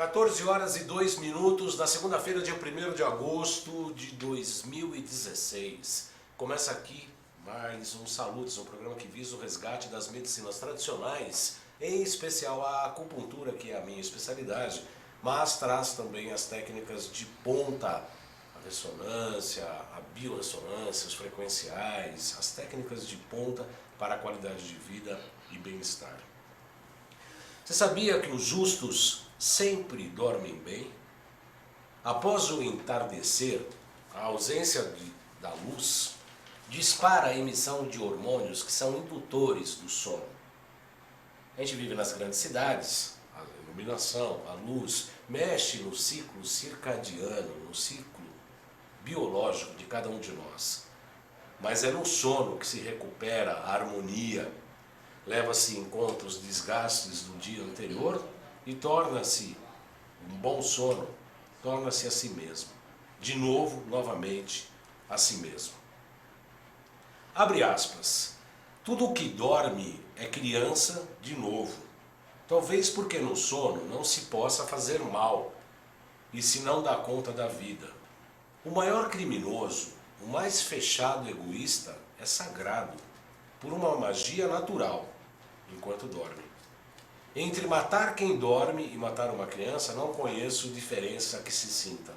14 horas e 2 minutos da segunda-feira, dia 1º de agosto de 2016. Começa aqui mais um Saludes, um programa que visa o resgate das medicinas tradicionais, em especial a acupuntura, que é a minha especialidade, mas traz também as técnicas de ponta, a ressonância, a biorressonância, os frequenciais, as técnicas de ponta para a qualidade de vida e bem-estar. Você sabia que os justos sempre dormem bem? Após o entardecer, a ausência da luz dispara a emissão de hormônios que são indutores do sono. A gente vive nas grandes cidades, a iluminação, a luz, mexe no ciclo circadiano, no ciclo biológico de cada um de nós. Mas é no sono que se recupera a harmonia, leva-se em conta os desgastes do dia anterior e torna-se um bom sono, torna-se a si mesmo. De novo, novamente, a si mesmo. Abre aspas. Tudo o que dorme é criança de novo. Talvez porque no sono não se possa fazer mal e se não dá conta da vida. O maior criminoso, o mais fechado egoísta, é sagrado, por uma magia natural, enquanto dorme. Entre matar quem dorme e matar uma criança, não conheço diferença que se sinta.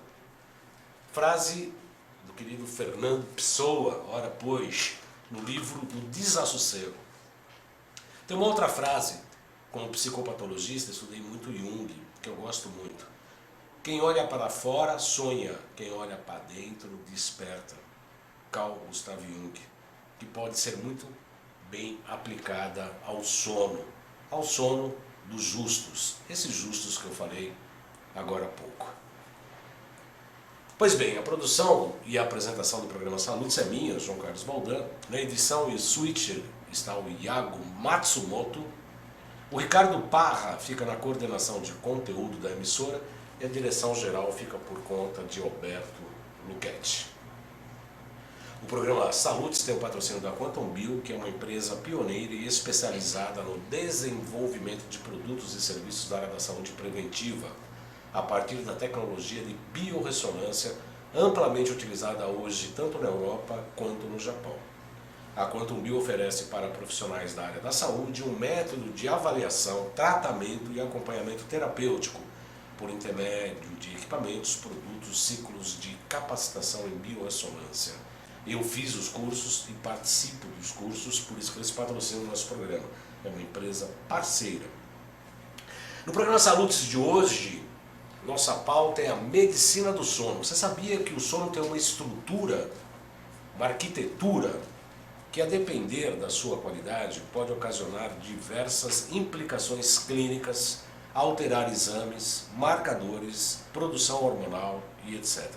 Frase do querido Fernando Pessoa, ora pois, no livro do Desassossego. Tem uma outra frase, como psicopatologista, estudei muito Jung, que eu gosto muito. Quem olha para fora sonha, quem olha para dentro desperta. Carl Gustav Jung, que pode ser muito bem aplicada ao sono dos justos, esses justos que eu falei agora há pouco. Pois bem, a produção e a apresentação do programa Saludes é minha, João Carlos Baldan. Na edição e switcher está o Iago Matsumoto. O Ricardo Parra fica na coordenação de conteúdo da emissora e a direção geral fica por conta de Alberto Luchetti. O programa Saludes tem o patrocínio da Quantum Bio, que é uma empresa pioneira e especializada no desenvolvimento de produtos e serviços da área da saúde preventiva, a partir da tecnologia de biorressonância, amplamente utilizada hoje tanto na Europa quanto no Japão. A Quantum Bio oferece para profissionais da área da saúde um método de avaliação, tratamento e acompanhamento terapêutico, por intermédio de equipamentos, produtos, ciclos de capacitação em biorressonância. Eu fiz os cursos e participo dos cursos, por isso que eles patrocinam o nosso programa. É uma empresa parceira. No programa Saludes de hoje, nossa pauta é a medicina do sono. Você sabia que o sono tem uma estrutura, uma arquitetura, que a depender da sua qualidade pode ocasionar diversas implicações clínicas, alterar exames, marcadores, produção hormonal e etc.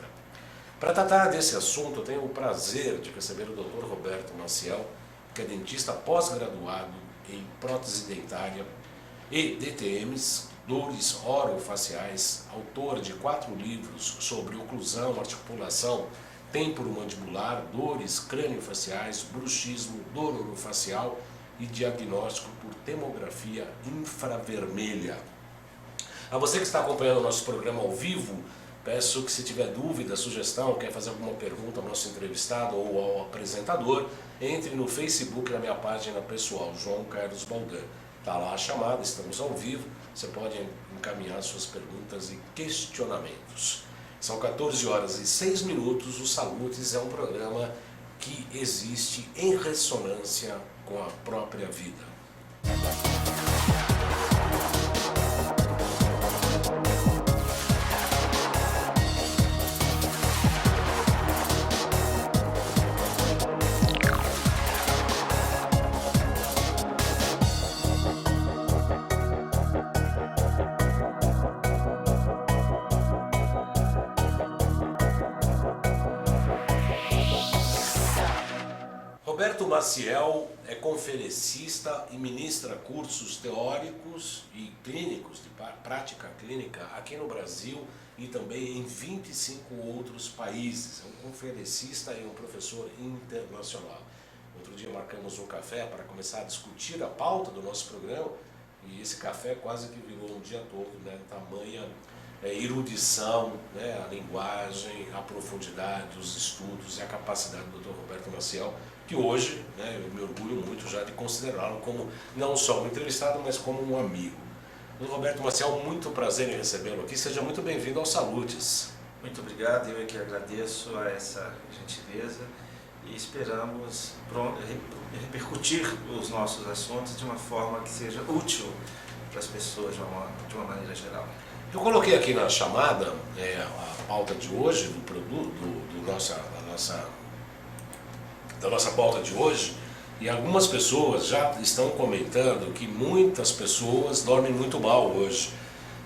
Para tratar desse assunto, eu tenho o prazer de receber o Dr. Roberto Maciel, que é dentista pós-graduado em prótese dentária e DTMs, dores orofaciais, autor de 4 livros sobre oclusão, articulação, temporomandibular, dores craniofaciais, bruxismo, dor orofacial e diagnóstico por tomografia infravermelha. A você que está acompanhando o nosso programa ao vivo, peço que, se tiver dúvida, sugestão, quer fazer alguma pergunta ao nosso entrevistado ou ao apresentador, entre no Facebook, na minha página pessoal, João Carlos Baldan. Está lá a chamada, estamos ao vivo, você pode encaminhar suas perguntas e questionamentos. São 14 horas e 6 minutos, o Saludes é um programa que existe em ressonância com a própria vida. Roberto Maciel é conferencista e ministra cursos teóricos e clínicos, de prática clínica, aqui no Brasil e também em 25 outros países. É um conferencista e um professor internacional. Outro dia marcamos um café para começar a discutir a pauta do nosso programa e esse café quase que virou um dia todo, né? Tamanha erudição, né, a linguagem, a profundidade, os estudos e a capacidade do Dr. Roberto Maciel, que hoje, né, eu me orgulho muito já de considerá-lo como não só um entrevistado, mas como um amigo. Dr. Roberto Maciel, muito prazer em recebê-lo aqui. Seja muito bem-vindo ao Salutes. Muito obrigado, eu é que agradeço a essa gentileza e esperamos repercutir os nossos assuntos de uma forma que seja útil para as pessoas de uma maneira geral. Eu coloquei aqui na chamada a pauta de hoje, da nossa pauta de hoje, e algumas pessoas já estão comentando que muitas pessoas dormem muito mal hoje.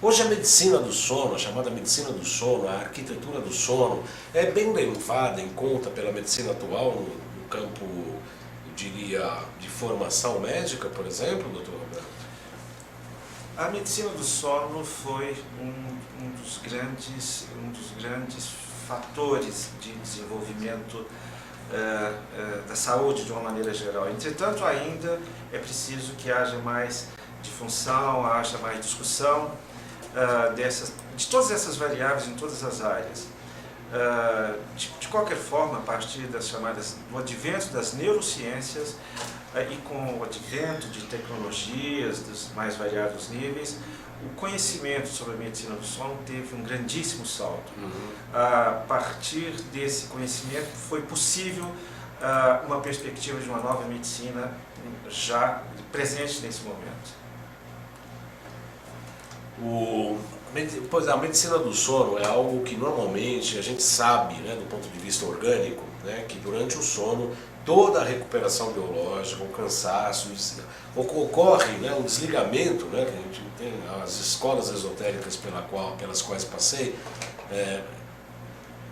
Hoje a medicina do sono, a chamada medicina do sono, a arquitetura do sono, é bem levada em conta pela medicina atual no campo, eu diria, de formação médica, por exemplo, doutor Roberto? A medicina do sono foi um dos grandes fatores de desenvolvimento da saúde de uma maneira geral. Entretanto, ainda é preciso que haja mais difunção, haja mais discussão de todas essas variáveis em todas as áreas. De qualquer forma, a partir do advento das neurociências e com o advento de tecnologias dos mais variados níveis, o conhecimento sobre a medicina do sono teve um grandíssimo salto. A partir desse conhecimento foi possível uma perspectiva de uma nova medicina já presente nesse momento. Pois a medicina do sono é algo que normalmente a gente sabe, né, do ponto de vista orgânico, né, que durante o sono toda a recuperação biológica, o cansaço, ocorre, né, um desligamento, né, que a gente tem as escolas esotéricas pelas quais passei,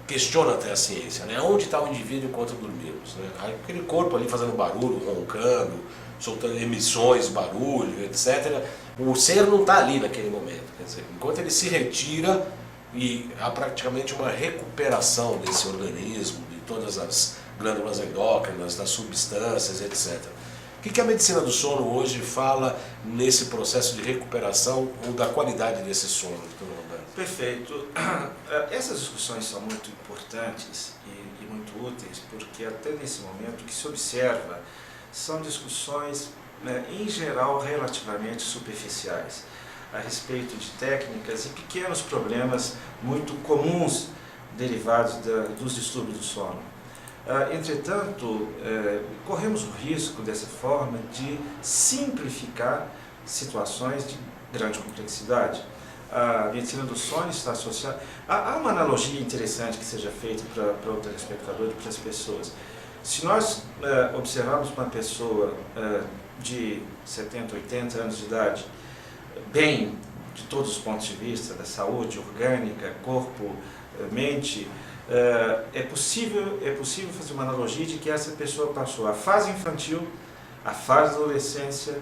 questiona até a ciência, né, onde está o indivíduo enquanto dormimos, né, aquele corpo ali fazendo barulho, roncando, soltando emissões, barulho, etc. O ser não está ali naquele momento, quer dizer, enquanto ele se retira e há praticamente uma recuperação desse organismo, de todas as glândulas endócrinas, das substâncias, etc. O que a medicina do sono hoje fala nesse processo de recuperação ou da qualidade desse sono, doutor Roberto? Perfeito. Essas discussões são muito importantes e muito úteis, porque até nesse momento o que se observa são discussões, em geral, relativamente superficiais, a respeito de técnicas e pequenos problemas muito comuns derivados dos distúrbios do sono. Entretanto, corremos o risco, dessa forma, de simplificar situações de grande complexidade. A medicina do sono está associada... Há uma analogia interessante que seja feita para o telespectador e para as pessoas. Se nós observarmos uma pessoa de 70, 80 anos de idade, bem de todos os pontos de vista, da saúde orgânica, corpo, mente, é possível fazer uma analogia de que essa pessoa passou a fase infantil, a fase da adolescência,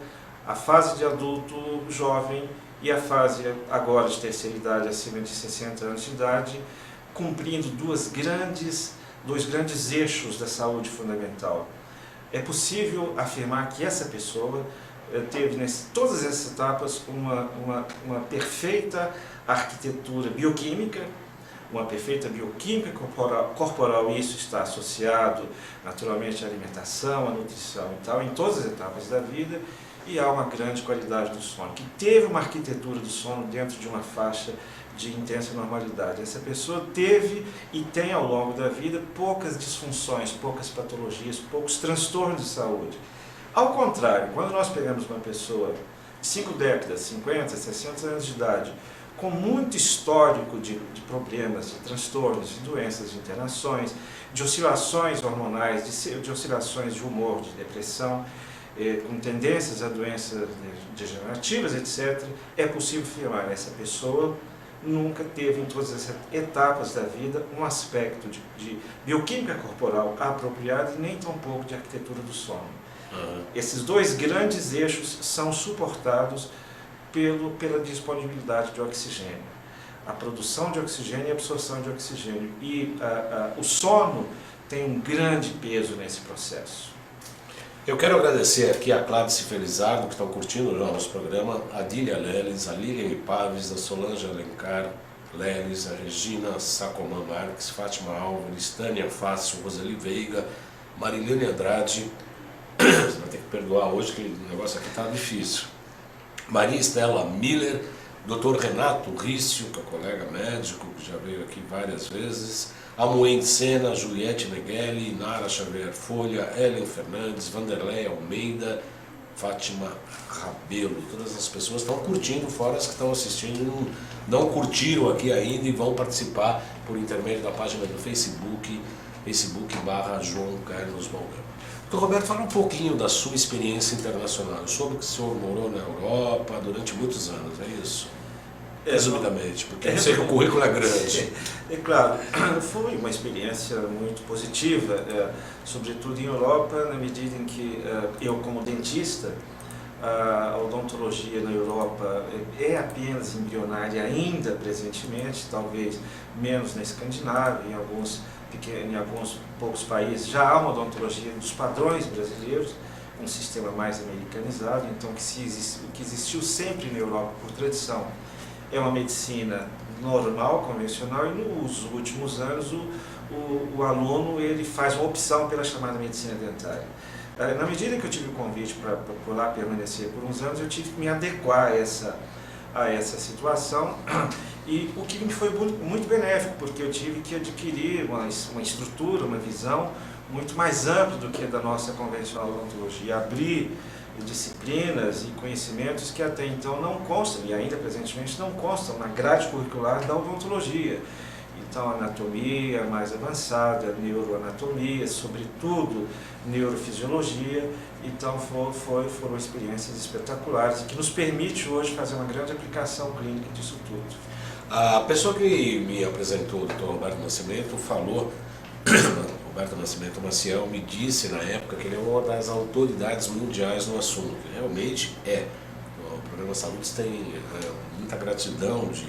a fase de adulto jovem e a fase agora de terceira idade, acima de 60 anos de idade, cumprindo dois grandes eixos da saúde fundamental. É possível afirmar que essa pessoa teve, todas essas etapas, uma perfeita arquitetura bioquímica, uma perfeita bioquímica corporal, e isso está associado naturalmente à alimentação, à nutrição e tal, em todas as etapas da vida, e há uma grande qualidade do sono, que teve uma arquitetura do sono dentro de uma faixa de intensa normalidade. Essa pessoa teve e tem ao longo da vida poucas disfunções, poucas patologias, poucos transtornos de saúde. Ao contrário, quando nós pegamos uma pessoa de 5 décadas, 50, 60 anos de idade, com muito histórico de problemas, de transtornos, de doenças, de internações, de oscilações hormonais, de oscilações de humor, de depressão, com tendências a doenças degenerativas, etc., é possível afirmar que essa pessoa nunca teve, em todas as etapas da vida, um aspecto de bioquímica corporal apropriado e nem tampouco de arquitetura do sono. Esses dois grandes eixos são suportados pela disponibilidade de oxigênio. A produção de oxigênio e a absorção de oxigênio. E o sono tem um grande peso nesse processo. Eu quero agradecer aqui a Cláudia Felizardo, que estão curtindo o nosso programa, a Dília Leles, a Lilian Paves, a Solange Alencar, Lelis, a Regina Sacomã Marques, Fátima Álvares, Tânia Fácil, Roseli Veiga, Marilene Andrade, você vai ter que perdoar hoje que o negócio aqui está difícil, Maria Estela Miller, Dr. Renato Rício, que é colega médico, que já veio aqui várias vezes, Amoen Sena, Juliette Neghelli, Nara Xavier Folha, Ellen Fernandes, Vanderlei Almeida, Fátima Rabelo. Todas as pessoas estão curtindo, fora as que estão assistindo, não curtiram aqui ainda e vão participar por intermédio da página do Facebook, Facebook/João Carlos Baldan. Então, Roberto, fala um pouquinho da sua experiência internacional. Eu soube que o senhor morou na Europa durante muitos anos, é isso? Resumidamente, porque eu sei que o currículo é grande. É claro, foi uma experiência muito positiva, sobretudo em Europa, na medida em que eu, como dentista, a odontologia na Europa é apenas embrionária ainda presentemente, talvez menos na Escandinávia, em alguns poucos países já há uma odontologia dos padrões brasileiros, um sistema mais americanizado, então o que existiu sempre na Europa por tradição é uma medicina normal, convencional, e nos últimos anos o aluno ele faz uma opção pela chamada medicina dentária. Na medida que eu tive o convite para por lá permanecer por uns anos, eu tive que me adequar a essa situação, e o que me foi muito benéfico, porque eu tive que adquirir uma estrutura, uma visão muito mais ampla do que a da nossa convencional odontologia, abrir disciplinas e conhecimentos que até então não constam, e ainda presentemente não constam na grade curricular da odontologia. Então, anatomia mais avançada, neuroanatomia, sobretudo neurofisiologia. Então, foram experiências espetaculares, que nos permite hoje fazer uma grande aplicação clínica disso tudo. A pessoa que me apresentou, o Dr. Roberto Nascimento, falou, Roberto Nascimento Maciel, me disse na época que ele é uma das autoridades mundiais no assunto, que realmente é. O Programa Saúde tem muita gratidão de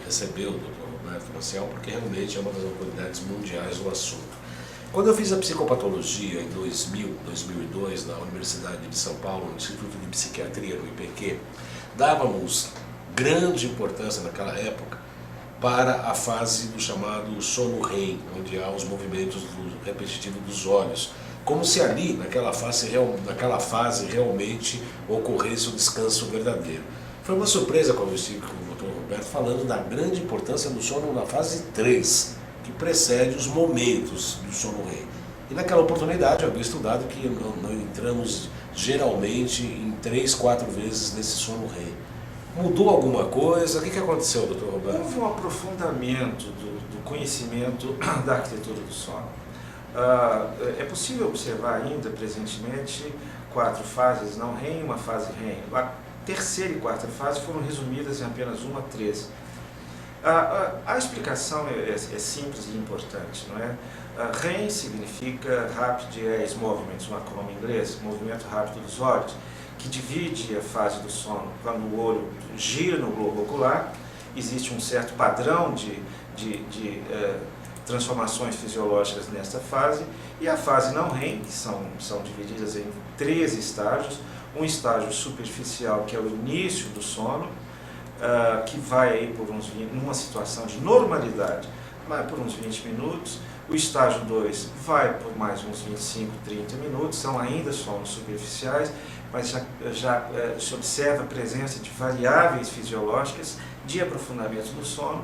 receber o Dr. Roberto Maciel, porque realmente é uma das autoridades mundiais no assunto. Quando eu fiz a psicopatologia em 2002, na Universidade de São Paulo, no Instituto de Psiquiatria, no IPQ, dávamos grande importância naquela época para a fase do chamado sono REM, onde há os movimentos repetitivos dos olhos, como se ali, naquela fase realmente ocorresse o descanso verdadeiro. Foi uma surpresa quando eu estive com o Dr. Roberto falando da grande importância do sono na fase 3, que precede os momentos do sono REM. E naquela oportunidade eu havia estudado que não entramos geralmente em 3, 4 vezes nesse sono REM. Mudou alguma coisa? O que aconteceu, Dr. Roberto? Houve um aprofundamento do conhecimento da arquitetura do sono. É possível observar ainda, presentemente, 4 fases não REM e uma fase REM. A terceira e quarta fase foram resumidas em apenas 1 a 3. A explicação é simples e importante, não é? REM significa Rapid Eye Movement, um acrônimo em inglês, movimento rápido dos olhos, que divide a fase do sono quando o olho gira no globo ocular. Existe um certo padrão de transformações fisiológicas nesta fase, e a fase não REM, que são divididas em 3 estágios. Um estágio superficial, que é o início do sono, que vai aí numa situação de normalidade, vai por uns 20 minutos. O estágio 2 vai por mais uns 25, 30 minutos, são ainda sonos superficiais, mas já se observa a presença de variáveis fisiológicas de aprofundamento do sono.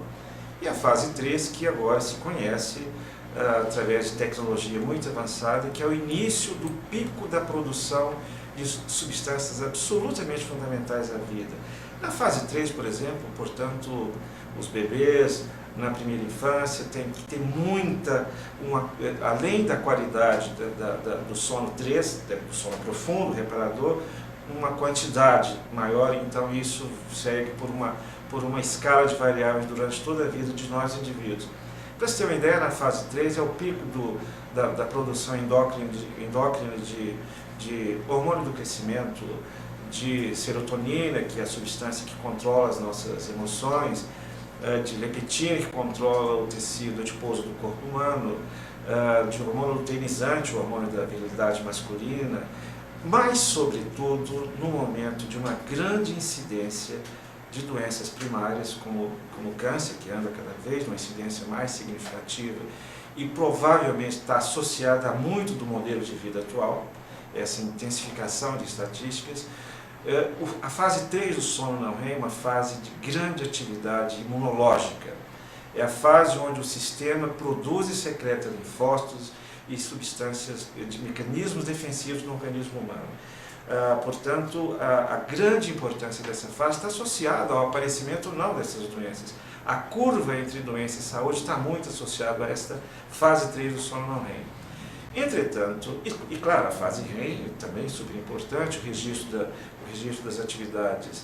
E a fase 3, que agora se conhece através de tecnologia muito avançada, que é o início do pico da produção de substâncias absolutamente fundamentais à vida. Na fase 3, por exemplo, portanto, os bebês na primeira infância tem que ter além da qualidade do sono 3, do sono profundo, reparador, uma quantidade maior. Então isso segue por uma escala de variáveis durante toda a vida de nós indivíduos. Para você ter uma ideia, na fase 3 é o pico da produção endócrina de hormônio do crescimento, de serotonina, que é a substância que controla as nossas emoções, de leptina, que controla o tecido adiposo do corpo humano, de hormônio luteinizante, o hormônio da virilidade masculina, mas, sobretudo, no momento de uma grande incidência de doenças primárias como o câncer, que anda cada vez numa incidência mais significativa e provavelmente está associada a muito do modelo de vida atual, essa intensificação de estatísticas. A fase 3 do sono não REM é uma fase de grande atividade imunológica. É a fase onde o sistema produz e secreta linfócitos e substâncias de mecanismos defensivos no organismo humano. Portanto, a grande importância dessa fase está associada ao aparecimento ou não dessas doenças. A curva entre doença e saúde está muito associada a esta fase 3 do sono não REM. Entretanto, e claro, a fase REM também é super importante, o registro das atividades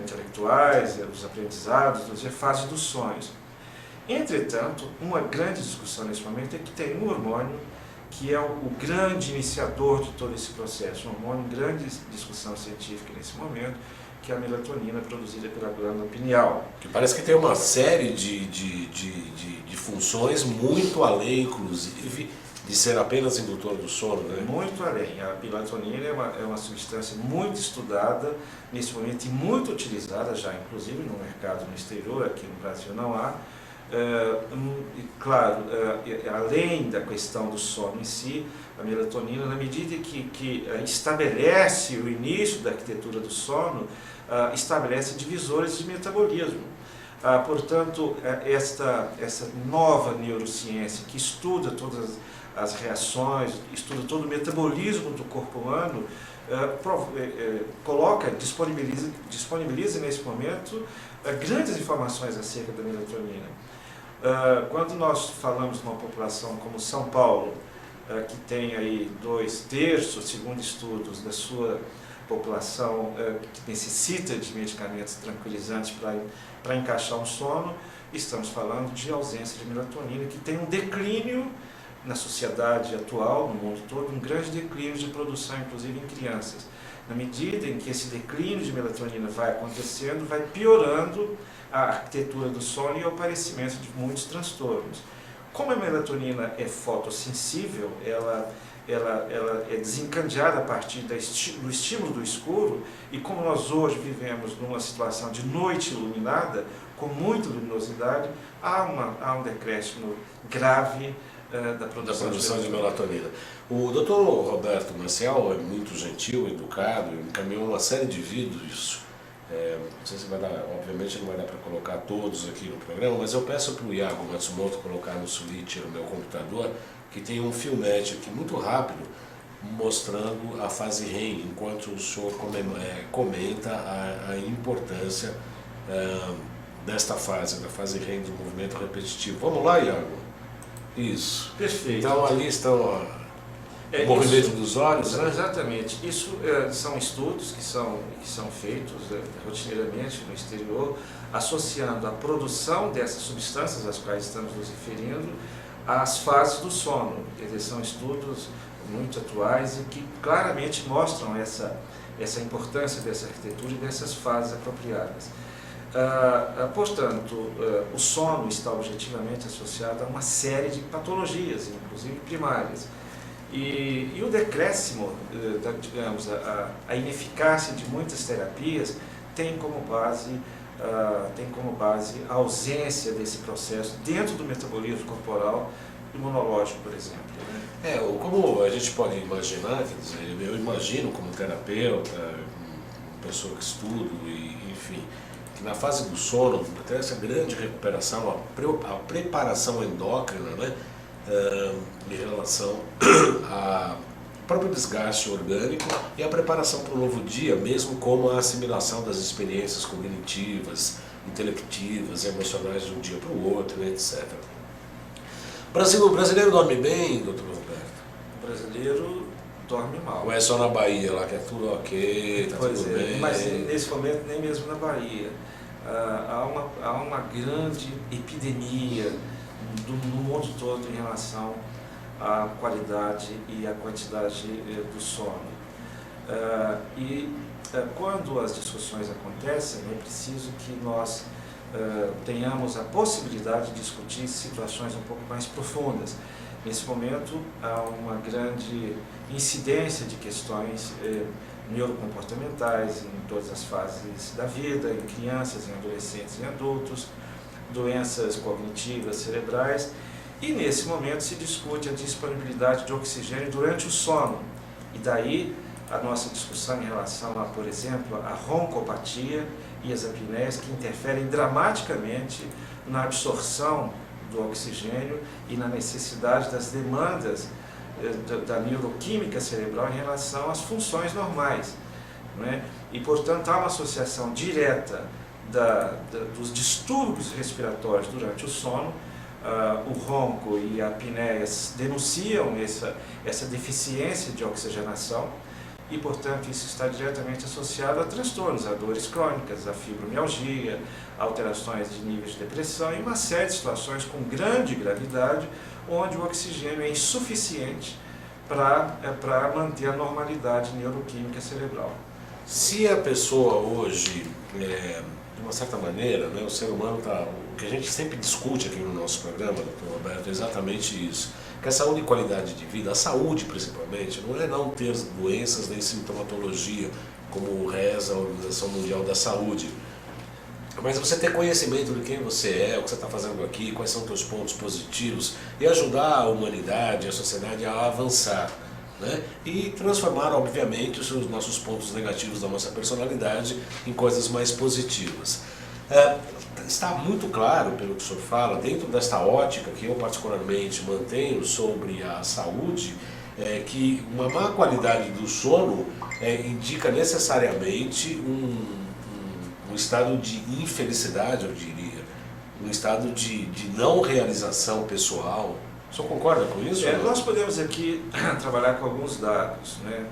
intelectuais, dos aprendizados, das fases dos sonhos. Entretanto, uma grande discussão nesse momento é que tem um hormônio que é o grande iniciador de todo esse processo, um hormônio em grande discussão científica nesse momento, que é a melatonina produzida pela glândula pineal. Que parece que tem uma série de funções muito além, inclusive, de ser apenas indutor do sono, né? Muito além. A melatonina é uma substância muito estudada nesse momento e muito utilizada já, inclusive no mercado no exterior, aqui no Brasil não há. Claro, além da questão do sono em si, a melatonina, na medida que estabelece o início da arquitetura do sono, estabelece divisores de metabolismo. Portanto, essa nova neurociência que estuda todas as reações, estuda todo o metabolismo do corpo humano, disponibiliza nesse momento grandes informações acerca da melatonina. Quando nós falamos de uma população como São Paulo, que tem aí 2/3, segundo estudos, da sua população que necessita de medicamentos tranquilizantes para encaixar um sono, estamos falando de ausência de melatonina, que tem um declínio na sociedade atual, no mundo todo, um grande declínio de produção, inclusive em crianças. Na medida em que esse declínio de melatonina vai acontecendo, vai piorando a arquitetura do sono e o aparecimento de muitos transtornos. Como a melatonina é fotossensível, ela é desencadeada a partir do estímulo do escuro, e como nós hoje vivemos numa situação de noite iluminada, com muita luminosidade, há um decréscimo grave da produção de melatonina. O Dr. Roberto Maciel é muito gentil, educado, encaminhou uma série de vídeos. Não sei se vai dar, obviamente não vai dar para colocar todos aqui no programa, mas eu peço para o Iago Matsumoto colocar no switch no meu computador, que tem um filmete aqui muito rápido, mostrando a fase REM, enquanto o senhor comenta a importância desta fase, da fase REM do movimento repetitivo. Vamos lá, Iago? Isso. Perfeito. Então ali estão o movimento dos olhos, né? Exatamente. Isso são estudos que são feitos rotineiramente no exterior, associando a produção dessas substâncias às quais estamos nos referindo às fases do sono. Eles são estudos muito atuais e que claramente mostram essa importância dessa arquitetura e dessas fases apropriadas. Portanto, o sono está objetivamente associado a uma série de patologias, inclusive primárias. E o decréscimo, digamos, a ineficácia de muitas terapias tem como base a ausência desse processo dentro do metabolismo corporal imunológico, por exemplo. Né? Como a gente pode imaginar, quer dizer, eu imagino como terapeuta, pessoa que estudo, enfim, que na fase do sono, até essa grande recuperação, a preparação endócrina, né, em relação ao próprio desgaste orgânico e a preparação para o novo dia, mesmo como a assimilação das experiências cognitivas, intelectivas, emocionais de um dia para o outro, etc. O brasileiro dorme bem, doutor Roberto? O brasileiro dorme mal. Ou é só na Bahia lá que é tudo ok, está tudo bem? Mas nesse momento nem mesmo na Bahia. Há uma grande epidemia no mundo todo em relação à qualidade e à quantidade do sono. Quando as discussões acontecem, é preciso que nós tenhamos a possibilidade de discutir situações um pouco mais profundas. Nesse momento, há uma grande incidência de questões neurocomportamentais em todas as fases da vida, em crianças, em adolescentes e adultos, doenças cognitivas cerebrais, e nesse momento se discute a disponibilidade de oxigênio durante o sono. E daí a nossa discussão em relação a, por exemplo, a roncopatia e as apneias, que interferem dramaticamente na absorção do oxigênio e na necessidade das demandas da neuroquímica cerebral em relação às funções normais, não é? E, portanto, há uma associação direta dos distúrbios respiratórios durante o sono. O ronco e a apneia denunciam essa deficiência de oxigenação e, portanto, isso está diretamente associado a transtornos, a dores crônicas, a fibromialgia, alterações de níveis de depressão e uma série de situações com grande gravidade, onde o oxigênio é insuficiente para manter a normalidade neuroquímica cerebral. Se a pessoa hoje, de uma certa maneira, né, o ser humano está... O que a gente sempre discute aqui no nosso programa, doutor Roberto, é exatamente isso. Que a saúde e qualidade de vida, a saúde principalmente, não é não ter doenças nem sintomatologia, como reza a Organização Mundial da Saúde. Mas você ter conhecimento de quem você é, o que você está fazendo aqui, quais são os seus pontos positivos, e ajudar a humanidade, a sociedade a avançar, né? E transformar, obviamente, os nossos pontos negativos da nossa personalidade em coisas mais positivas. Está muito claro, pelo que o senhor fala, dentro desta ótica que eu particularmente mantenho sobre a saúde, que uma má qualidade do sono indica necessariamente um estado de infelicidade, eu diria, um estado de não realização pessoal. O senhor concorda com isso? Nós podemos aqui trabalhar com alguns dados, né?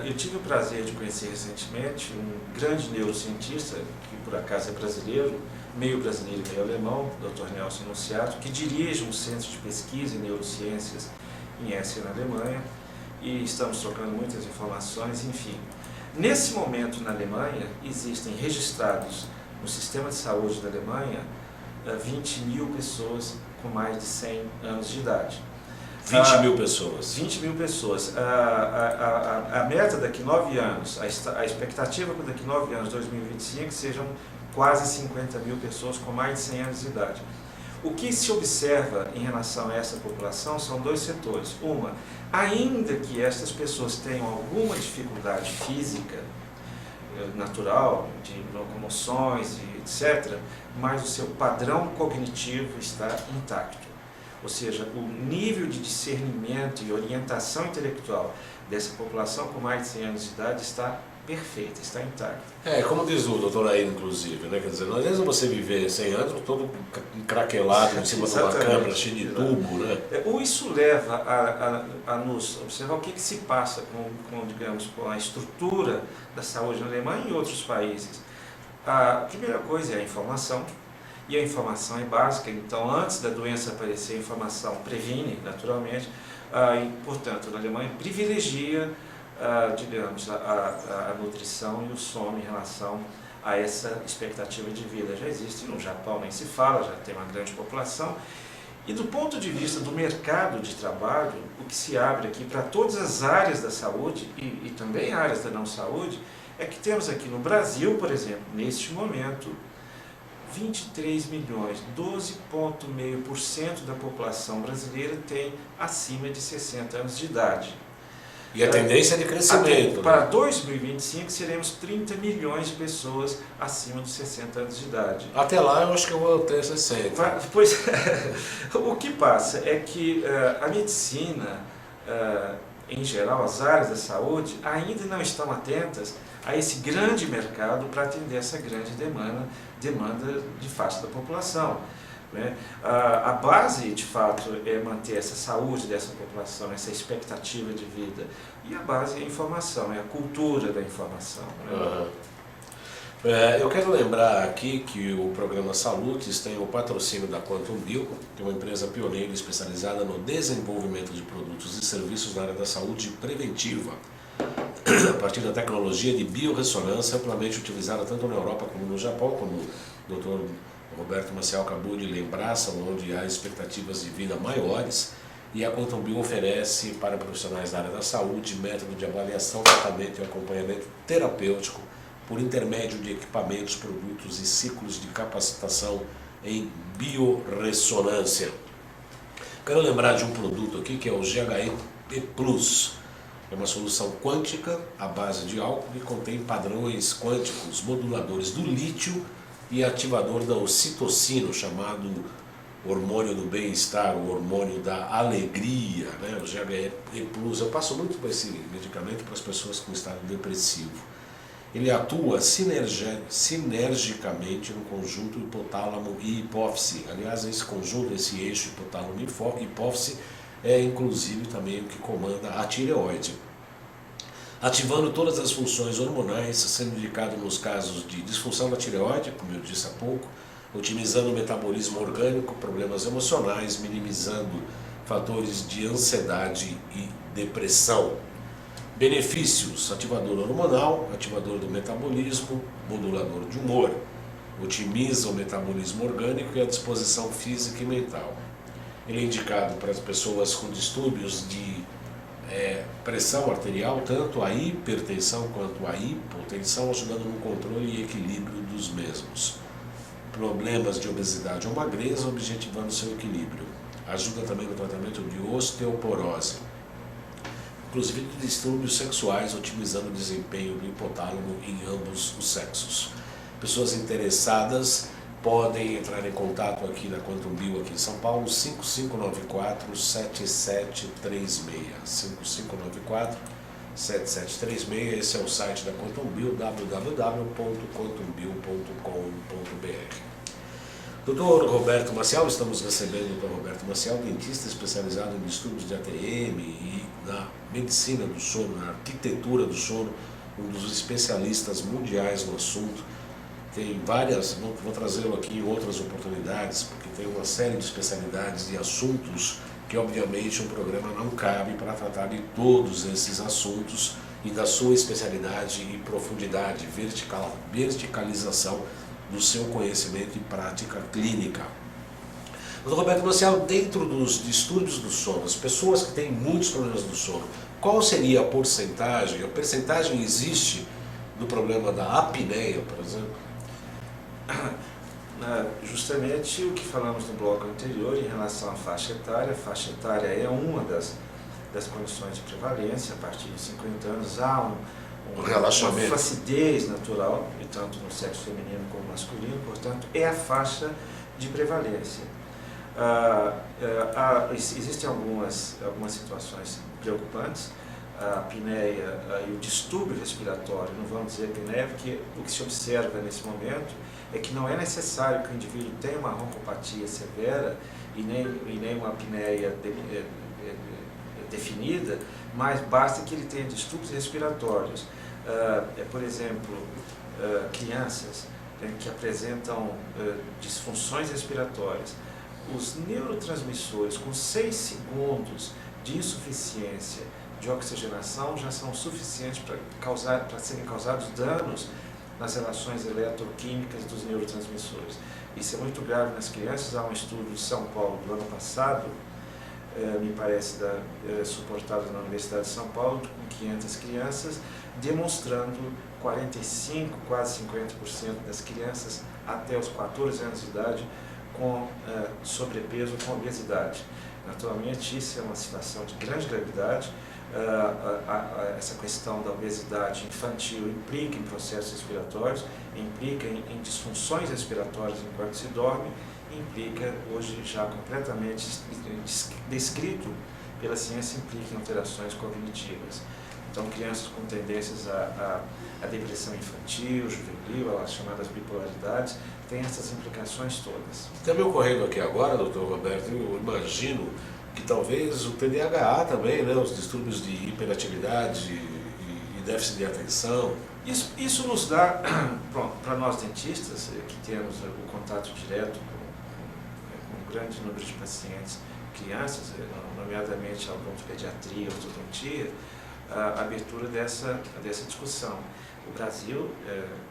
Eu tive o prazer de conhecer recentemente um grande neurocientista, que por acaso é brasileiro, meio brasileiro e meio alemão, Dr. Nelson Nunziato, que dirige um centro de pesquisa em neurociências em Essen, na Alemanha, e estamos trocando muitas informações, enfim. Nesse momento, na Alemanha, existem registrados no sistema de saúde da Alemanha 20 mil pessoas com mais de 100 anos de idade. 20 mil pessoas. 20 mil pessoas. A meta daqui a 9 anos, a expectativa para daqui a 9 anos, 2025, sejam quase 50 mil pessoas com mais de 100 anos de idade. O que se observa em relação a essa população são dois setores. Uma, ainda que essas pessoas tenham alguma dificuldade física, natural, de locomoções, etc., mas o seu padrão cognitivo está intacto. Ou seja, o nível de discernimento e orientação intelectual dessa população com mais de 100 anos de idade está perfeita, está intacta. Como diz o doutor Air, inclusive, né? Quer dizer, não adianta você viver 100 anos todo encraquelado em cima de uma câmara cheia de tubo, né? Isso leva a nos observar o que se passa digamos, com a estrutura da saúde na Alemanha e em outros países. A primeira coisa é a informação, e a informação é básica, então antes da doença aparecer, a informação previne, naturalmente, e, portanto, na Alemanha privilegia, digamos, a nutrição e o sono em relação a essa expectativa de vida. Já existe no Japão, nem se fala, já tem uma grande população. E do ponto de vista do mercado de trabalho, o que se abre aqui para todas as áreas da saúde e também áreas da não saúde, é que temos aqui no Brasil, por exemplo, neste momento, 23 milhões, 12,5% da população brasileira tem acima de 60 anos de idade. E a tendência é de crescimento. Para 2025 seremos 30 milhões de pessoas acima dos 60 anos de idade. Até lá eu acho que eu vou ter 60. Pois, o que passa é que a medicina, em geral, as áreas da saúde, ainda não estão atentas a esse grande mercado para atender essa grande demanda de fato da população, né? A base, de fato, é manter essa saúde dessa população, essa expectativa de vida. E a base é a informação, é a cultura da informação, né? Eu quero lembrar aqui que o programa Salutis tem o patrocínio da Quantum Bio, que é uma empresa pioneira especializada no desenvolvimento de produtos e serviços na área da saúde preventiva, a partir da tecnologia de biorressonância amplamente utilizada tanto na Europa como no Japão, como o Dr. Roberto Maciel acabou de lembrar, são onde há expectativas de vida maiores, e a Quantum Bio oferece para profissionais da área da saúde método de avaliação, tratamento e acompanhamento terapêutico por intermédio de equipamentos, produtos e ciclos de capacitação em biorressonância. Quero lembrar de um produto aqui que é o GHE Plus. É uma solução quântica à base de álcool que contém padrões quânticos moduladores do lítio e ativador da ocitocina, chamado hormônio do bem-estar, o hormônio da alegria, né? O GHE Plus. Eu passo muito por esse medicamento para as pessoas com estado depressivo. Ele atua sinergicamente no conjunto hipotálamo e hipófise. Aliás, esse conjunto, esse eixo hipotálamo e hipófise é inclusive também o que comanda a tireoide. Ativando todas as funções hormonais, sendo indicado nos casos de disfunção da tireoide, como eu disse há pouco, otimizando o metabolismo orgânico, problemas emocionais, minimizando fatores de ansiedade e depressão. Benefícios: ativador hormonal, ativador do metabolismo, modulador de humor, otimiza o metabolismo orgânico e a disposição física e mental. Ele é indicado para as pessoas com distúrbios de pressão arterial, tanto a hipertensão quanto a hipotensão, ajudando no controle e equilíbrio dos mesmos. Problemas de obesidade ou magreza, objetivando seu equilíbrio. Ajuda também no tratamento de osteoporose, inclusive de distúrbios sexuais, otimizando o desempenho do hipotálamo em ambos os sexos. Pessoas interessadas podem entrar em contato aqui na Quantum Bio, aqui em São Paulo, 5594-7736. 5594-7736, esse é o site da Quantum Bio, www.quantumbio.com.br. Dr. Roberto Maciel, estamos recebendo o Dr. Roberto Maciel, dentista especializado em distúrbios de ATM e na medicina do sono, na arquitetura do sono, um dos especialistas mundiais no assunto. Tem várias, vou trazê-lo aqui em outras oportunidades, porque tem uma série de especialidades e assuntos que obviamente um programa não cabe para tratar de todos esses assuntos e da sua especialidade e profundidade, verticalização do seu conhecimento e prática clínica. Dr. Roberto Maciel, dentro dos distúrbios do sono, as pessoas que têm muitos problemas do sono, qual seria a porcentagem? A percentagem existe do problema da apneia, por exemplo? Justamente o que falamos no bloco anterior em relação à faixa etária. A faixa etária é uma das condições de prevalência. A partir de 50 anos há uma flacidez natural, e tanto no sexo feminino como masculino, portanto é a faixa de prevalência. Existem algumas situações preocupantes. A apneia e o distúrbio respiratório, não vamos dizer apneia, porque o que se observa nesse momento é que não é necessário que o indivíduo tenha uma roncopatia severa e nem uma apneia definida, mas basta que ele tenha distúrbios respiratórios. Por exemplo, crianças que apresentam disfunções respiratórias. Os neurotransmissores com 6 segundos de insuficiência de oxigenação já são suficientes para serem causados danos nas relações eletroquímicas dos neurotransmissores. Isso é muito grave nas crianças. Há um estudo de São Paulo do ano passado, me parece suportado na Universidade de São Paulo, com 500 crianças, demonstrando 45%, quase 50% das crianças até os 14 anos de idade com sobrepeso, com obesidade. Naturalmente, isso é uma situação de grande gravidade. Essa questão da obesidade infantil implica em processos respiratórios, implica em disfunções respiratórias enquanto se dorme, implica, hoje já completamente descrito pela ciência, implica em alterações cognitivas. Então, crianças com tendências à depressão infantil, juvenil, as chamadas bipolaridades, têm essas implicações todas. Está me ocorrendo aqui agora, doutor Roberto, eu imagino que talvez o TDAH também, né, os distúrbios de hiperatividade e déficit de atenção. Isso nos dá, para nós dentistas, que temos o contato direto com um grande número de pacientes, crianças, nomeadamente alunos de pediatria, ortodontia, a abertura dessa discussão. O Brasil,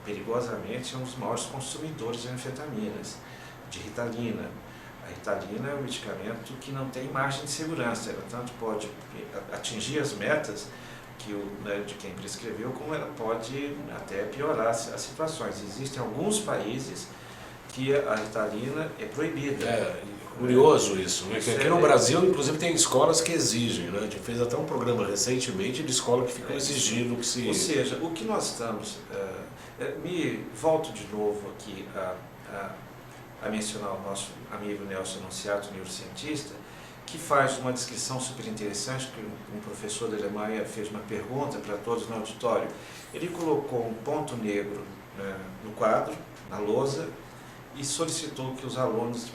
perigosamente, é um dos maiores consumidores de anfetaminas, de Ritalina. A Ritalina é um medicamento que não tem margem de segurança, ela tanto pode atingir as metas de quem prescreveu, como ela pode até piorar as situações. Existem alguns países que a Ritalina é proibida. É curioso isso, né? Aqui no Brasil, inclusive, tem escolas que exigem, né? A gente fez até um programa recentemente de escola que ficam exigindo que se... Ou seja, o que nós estamos... me volto de novo aqui a mencionar o nosso amigo Nelson Anunciato, neurocientista, que faz uma descrição super interessante, que um professor da Alemanha fez uma pergunta para todos no auditório. Ele colocou um ponto negro no quadro, na lousa, e solicitou que os alunos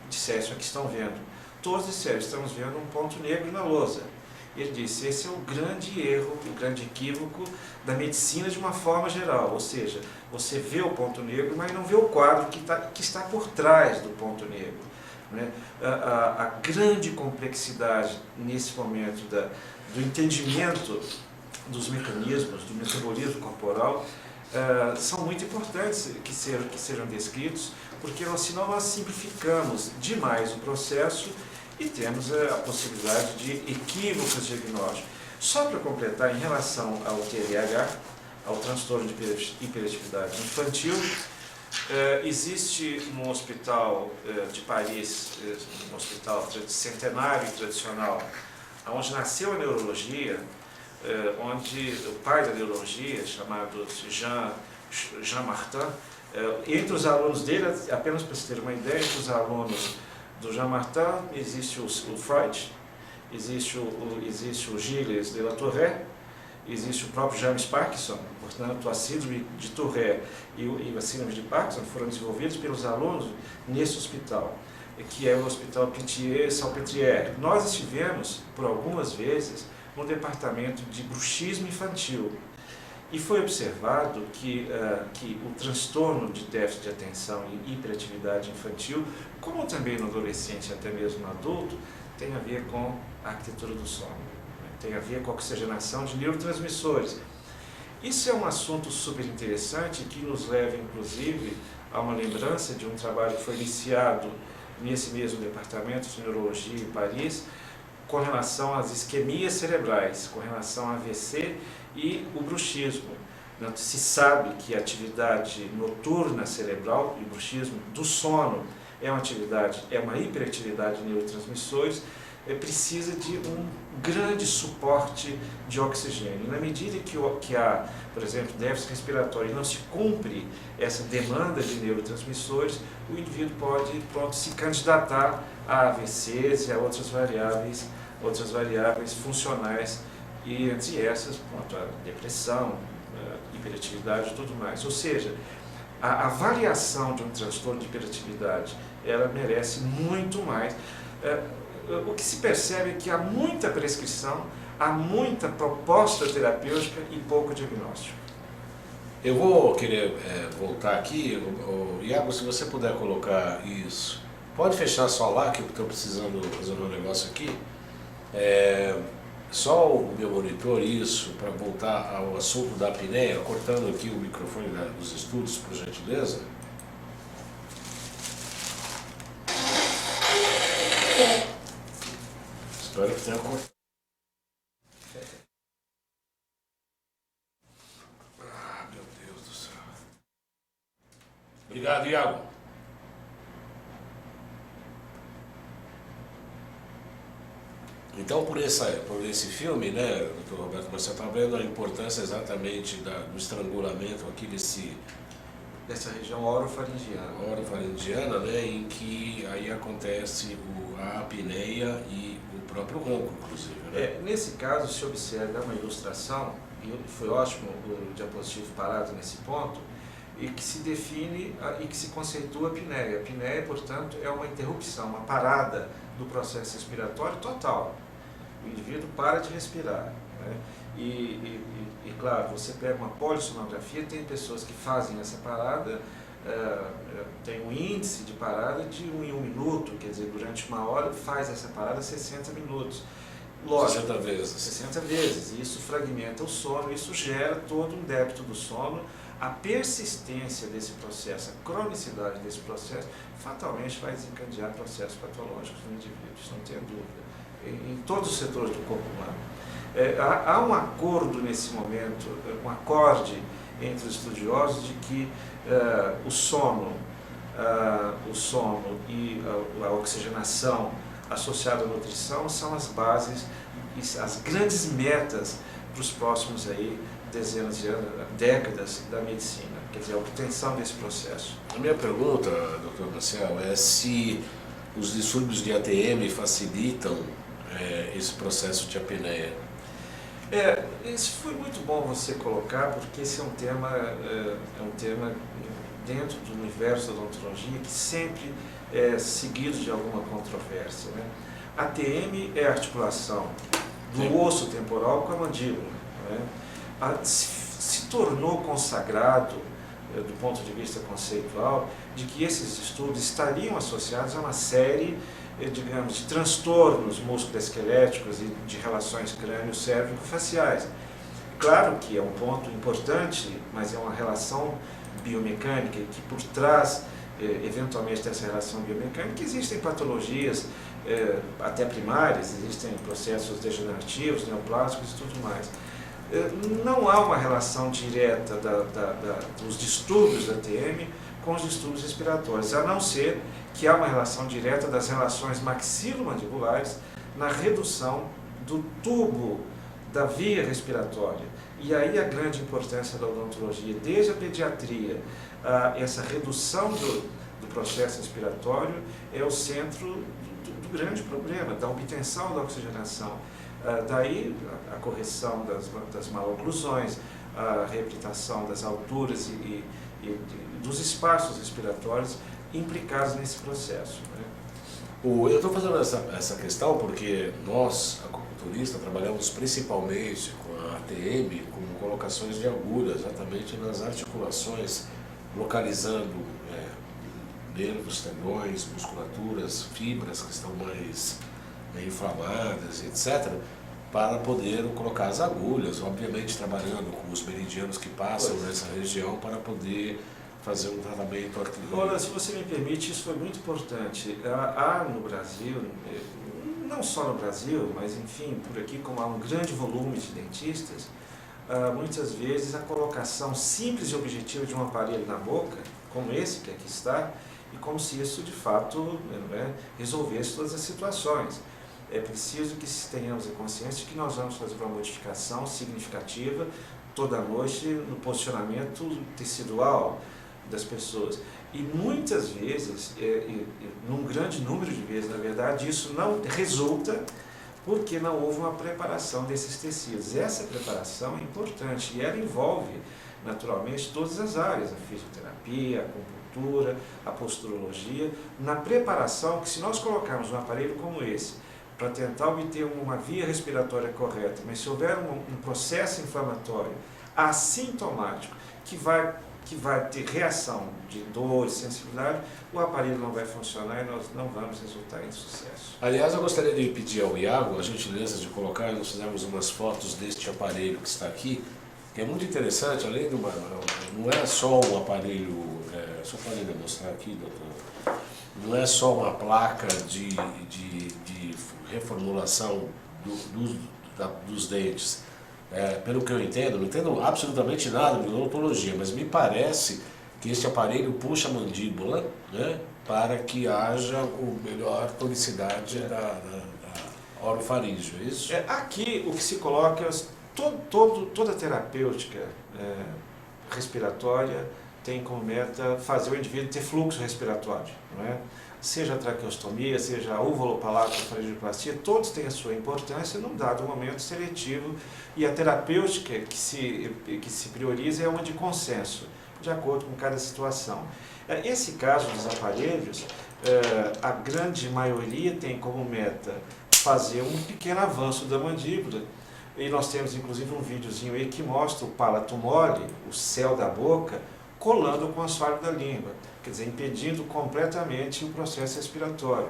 dissessem o que estão vendo. Todos disseram, estamos vendo um ponto negro na lousa. Ele disse, esse é o grande erro, o grande equívoco da medicina de uma forma geral, ou seja, você vê o ponto negro, mas não vê o quadro que está por trás do ponto negro. Né? A grande complexidade nesse momento do entendimento dos mecanismos, do metabolismo corporal, são muito importantes que sejam descritos, porque senão nós simplificamos demais o processo e temos a possibilidade de equívocos diagnósticos. Só para completar, em relação ao TDAH, ao transtorno de hiperatividade infantil, existe no hospital de Paris, um hospital centenário e tradicional, onde nasceu a neurologia, onde o pai da neurologia, chamado Jean Martin, entre os alunos dele, apenas para você ter uma ideia, entre os alunos do Jean Martin existe o Freud, existe o Gilles de la Tourette, existe o próprio James Parkinson. Portanto, a síndrome de Tourette e a síndrome de Parkinson foram desenvolvidos pelos alunos nesse hospital, que é o Hospital Pitié-Salpêtrière. Nós estivemos, por algumas vezes, no departamento de bruxismo infantil, e foi observado que o transtorno de déficit de atenção e hiperatividade infantil, como também no adolescente e até mesmo no adulto, tem a ver com a arquitetura do sono, né? Tem a ver com a oxigenação de neurotransmissores. Isso é um assunto super interessante que nos leva, inclusive, a uma lembrança de um trabalho que foi iniciado nesse mesmo departamento de neurologia em Paris, com relação às isquemias cerebrais, com relação ao AVC e o bruxismo. Se sabe que a atividade noturna cerebral e o bruxismo do sono é uma hiperatividade de neurotransmissores, precisa de um grande suporte de oxigênio. Na medida que há, por exemplo, déficit respiratório e não se cumpre essa demanda de neurotransmissores, o indivíduo pode se candidatar a AVCs e a outras variáveis funcionais, e entre essas, a depressão, hiperatividade e tudo mais. Ou seja, a avaliação de um transtorno de hiperatividade, ela merece muito mais. O que se percebe é que há muita prescrição, há muita proposta terapêutica e pouco diagnóstico. Eu vou querer voltar aqui, Iago, se você puder colocar isso. Pode fechar só lá, que eu estou precisando resolver um negócio aqui. Só o meu monitor, isso, para voltar ao assunto da apneia, cortando aqui o microfone dos estúdios, por gentileza. Espero que tenha cortado. Meu Deus do céu. Obrigado, Iago. Então, por esse filme, né, Dr. Roberto, você está vendo a importância exatamente do estrangulamento aqui dessa região orofaringiana, né, em que aí acontece a apneia e o próprio ronco, inclusive. Né? Nesse caso, se observa uma ilustração, e foi ótimo o diapositivo parado nesse ponto, e que se define e que se conceitua a apneia. A apneia, portanto, é uma interrupção, uma parada do processo respiratório total. O indivíduo para de respirar, né? E claro, você pega uma polissonografia, tem pessoas que fazem essa parada, tem um índice de parada de 1 em 1 minuto, quer dizer, durante uma hora faz essa parada 60 minutos. Lógico, 60 vezes. 60 vezes. E isso fragmenta o sono, isso gera todo um débito do sono, a persistência desse processo, a cronicidade desse processo, fatalmente vai desencadear processos patológicos no indivíduo, isso não tem dúvida, em todos os setores do corpo humano. Há um acordo nesse momento, um acorde entre os estudiosos de que o sono e a oxigenação associada à nutrição são as bases, as grandes metas para os próximos aí dezenas de anos, décadas da medicina, quer dizer, a obtenção desse processo. A minha pergunta, Dr. Marcel, é se os distúrbios de ATM facilitam esse processo de apneia. Isso foi muito bom você colocar, porque esse é um tema dentro do universo da odontologia que sempre é seguido de alguma controvérsia, né? ATM é a articulação do osso temporal com a mandíbula, né? Se tornou consagrado, do ponto de vista conceitual, de que esses distúrbios estariam associados a uma série, digamos, de transtornos musculoesqueléticos e de relações crânio-cérvico-faciais. Claro que é um ponto importante, mas é uma relação biomecânica que por trás, eventualmente, dessa relação biomecânica, existem patologias, até primárias, existem processos degenerativos, neoplásicos e tudo mais. Não há uma relação direta dos distúrbios da TM com os distúrbios respiratórios, a não ser que há uma relação direta das relações maxilomandibulares na redução do tubo da via respiratória. E aí a grande importância da odontologia, desde a pediatria, essa redução do processo respiratório é o centro do grande problema, da obtenção da oxigenação. Daí a correção das maloclusões, a reabilitação das alturas e dos espaços respiratórios implicados nesse processo, né? Eu estou fazendo essa questão porque nós, acupunturistas, trabalhamos principalmente com a ATM, com colocações de agulha, exatamente nas articulações, localizando nervos, tendões, musculaturas, fibras que estão mais inflamadas, etc., para poder colocar as agulhas, obviamente trabalhando com os meridianos que passam nessa região para poder fazer um tratamento articular. Olha, se você me permite, isso foi muito importante. Há no Brasil, não só no Brasil, mas enfim, por aqui, como há um grande volume de dentistas, muitas vezes a colocação simples e objetiva de um aparelho na boca, como esse que aqui está, e como se isso de fato resolvesse todas as situações. É preciso que tenhamos a consciência de que nós vamos fazer uma modificação significativa toda noite no posicionamento tecidual das pessoas. E muitas vezes, num grande número de vezes, na verdade, isso não resulta porque não houve uma preparação desses tecidos. Essa preparação é importante e ela envolve, naturalmente, todas as áreas, a fisioterapia, a acupuntura, a posturologia, na preparação que, se nós colocarmos um aparelho como esse, para tentar obter uma via respiratória correta, mas se houver um processo inflamatório assintomático que vai ter reação de dor, sensibilidade, o aparelho não vai funcionar e nós não vamos resultar em sucesso. Aliás, eu gostaria de pedir ao Iago a gentileza de colocar, nós fizemos umas fotos deste aparelho que está aqui, que é muito interessante, além de não é só um aparelho, só para demonstrar aqui, doutor, não é só uma placa de reformulação dos dentes. Pelo que eu entendo, não entendo absolutamente nada de odontologia, mas me parece que este aparelho puxa a mandíbula, né, para que haja uma melhor tonicidade da orofaríngea, é isso? Aqui o que se coloca é toda terapêutica respiratória tem como meta fazer o indivíduo ter fluxo respiratório, não é? Seja a traqueostomia, seja a uvolopalato, a faringoplastia, todos têm a sua importância num dado momento seletivo, e a terapêutica que se prioriza é uma de consenso, de acordo com cada situação. Esse caso dos aparelhos, a grande maioria tem como meta fazer um pequeno avanço da mandíbula, e nós temos inclusive um videozinho aí que mostra o palato mole, o céu da boca, colando com o assoalho da língua, quer dizer, impedindo completamente o processo respiratório.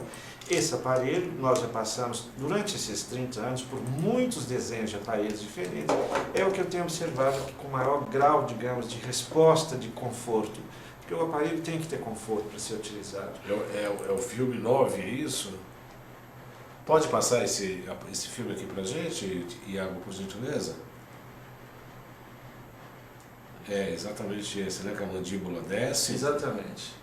Esse aparelho, nós já passamos, durante esses 30 anos, por muitos desenhos de aparelhos diferentes, é o que eu tenho observado com maior grau, digamos, de resposta de conforto, porque o aparelho tem que ter conforto para ser utilizado. É o filme 9, é isso? Pode passar esse filme aqui pra gente, Iago, por gentileza? É exatamente esse, né? Que a mandíbula desce. Exatamente.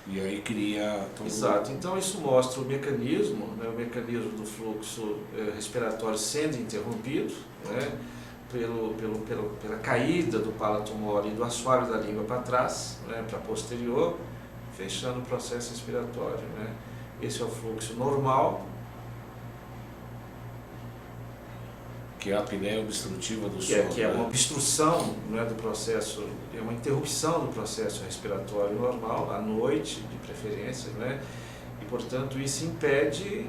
E aí cria todo... Exato. Então isso mostra o mecanismo, né, o mecanismo do fluxo respiratório sendo interrompido, né, pela caída do palato mole e do assoalho da língua para trás, né, para posterior, fechando o processo respiratório. Né. Esse é o fluxo normal. Que é a apneia obstrutiva do sono. Que é uma obstrução, né, do processo, é uma interrupção do processo respiratório normal, à noite, de preferência, né, e, portanto, isso impede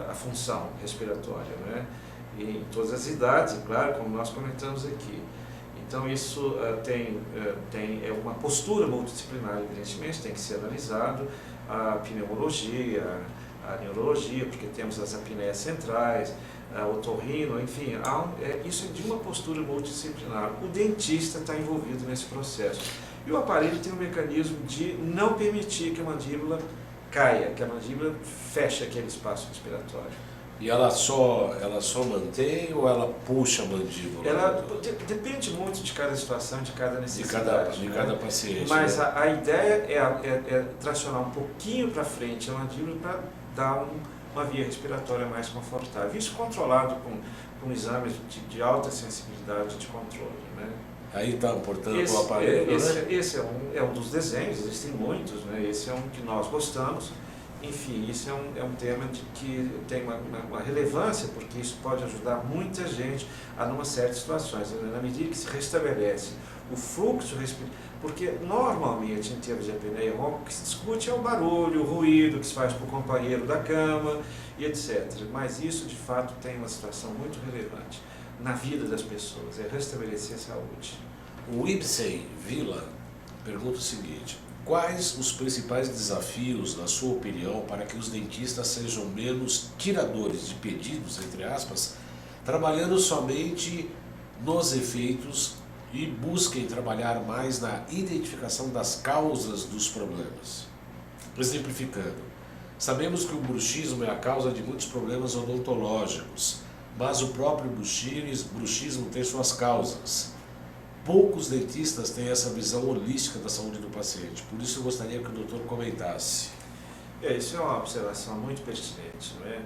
a função respiratória, né, e em todas as idades, claro, como nós comentamos aqui. Então, isso é uma postura multidisciplinar, evidentemente, tem que ser analisado, a pneumologia, a neurologia, porque temos as apneias centrais, otorrino, enfim, isso é de uma postura multidisciplinar. O dentista está envolvido nesse processo. E o aparelho tem um mecanismo de não permitir que a mandíbula caia, que a mandíbula feche aquele espaço respiratório. E ela só mantém ou ela puxa a mandíbula? Depende muito de cada situação, de cada necessidade. De cada paciente. Mas né? a ideia é tracionar um pouquinho para frente a mandíbula para dar uma via respiratória mais confortável. Isso controlado com exames de alta sensibilidade de controle. Né? Aí está, portanto, o aparelho, né? Esse é um dos desenhos, existem muitos, né? Esse é um que nós gostamos. Enfim, isso é um tema que tem uma relevância, porque isso pode ajudar muita gente a numa certas situações, na medida que se restabelece o fluxo respiratório, porque normalmente em termos de apneia, o que se discute é o barulho, o ruído que se faz para o companheiro da cama e etc. Mas isso de fato tem uma situação muito relevante na vida das pessoas, é restabelecer a saúde. O Ibsen Vila pergunta o seguinte: quais os principais desafios, na sua opinião, para que os dentistas sejam menos tiradores de pedidos, entre aspas, trabalhando somente nos efeitos e busquem trabalhar mais na identificação das causas dos problemas? Exemplificando, sabemos que o bruxismo é a causa de muitos problemas odontológicos, mas o próprio bruxismo tem suas causas. Poucos dentistas têm essa visão holística da saúde do paciente, por isso eu gostaria que o doutor comentasse. Isso é uma observação muito pertinente, não é?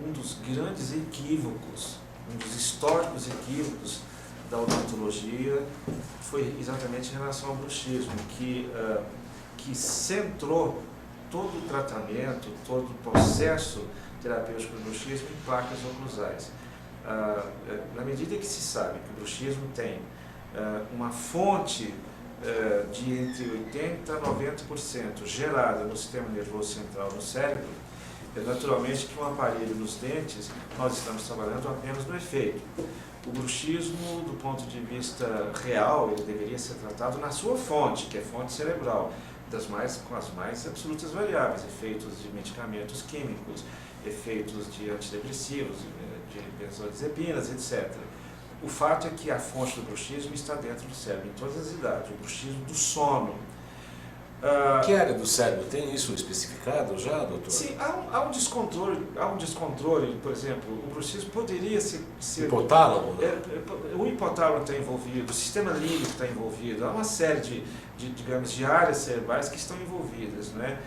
Um dos grandes equívocos, um dos históricos equívocos da odontologia foi exatamente em relação ao bruxismo, que centrou todo o tratamento, todo o processo terapêutico do bruxismo em placas oclusais. Na medida que se sabe que o bruxismo tem uma fonte de entre 80% a 90% gerada no sistema nervoso central, no cérebro, naturalmente que um aparelho nos dentes, nós estamos trabalhando apenas no efeito. O bruxismo, do ponto de vista real, ele deveria ser tratado na sua fonte, que é fonte cerebral, com as mais absolutas variáveis, efeitos de medicamentos químicos, efeitos de antidepressivos, de benzodiazepinas, etc. O fato é que a fonte do bruxismo está dentro do cérebro, em todas as idades, o bruxismo do sono. Que área do cérebro tem isso especificado já, doutor? Sim, há um descontrole, por exemplo, o bruxismo poderia ser... Hipotálamo? O hipotálamo está envolvido, o sistema límbico está envolvido, há uma série digamos, de áreas cerebrais que estão envolvidas, né?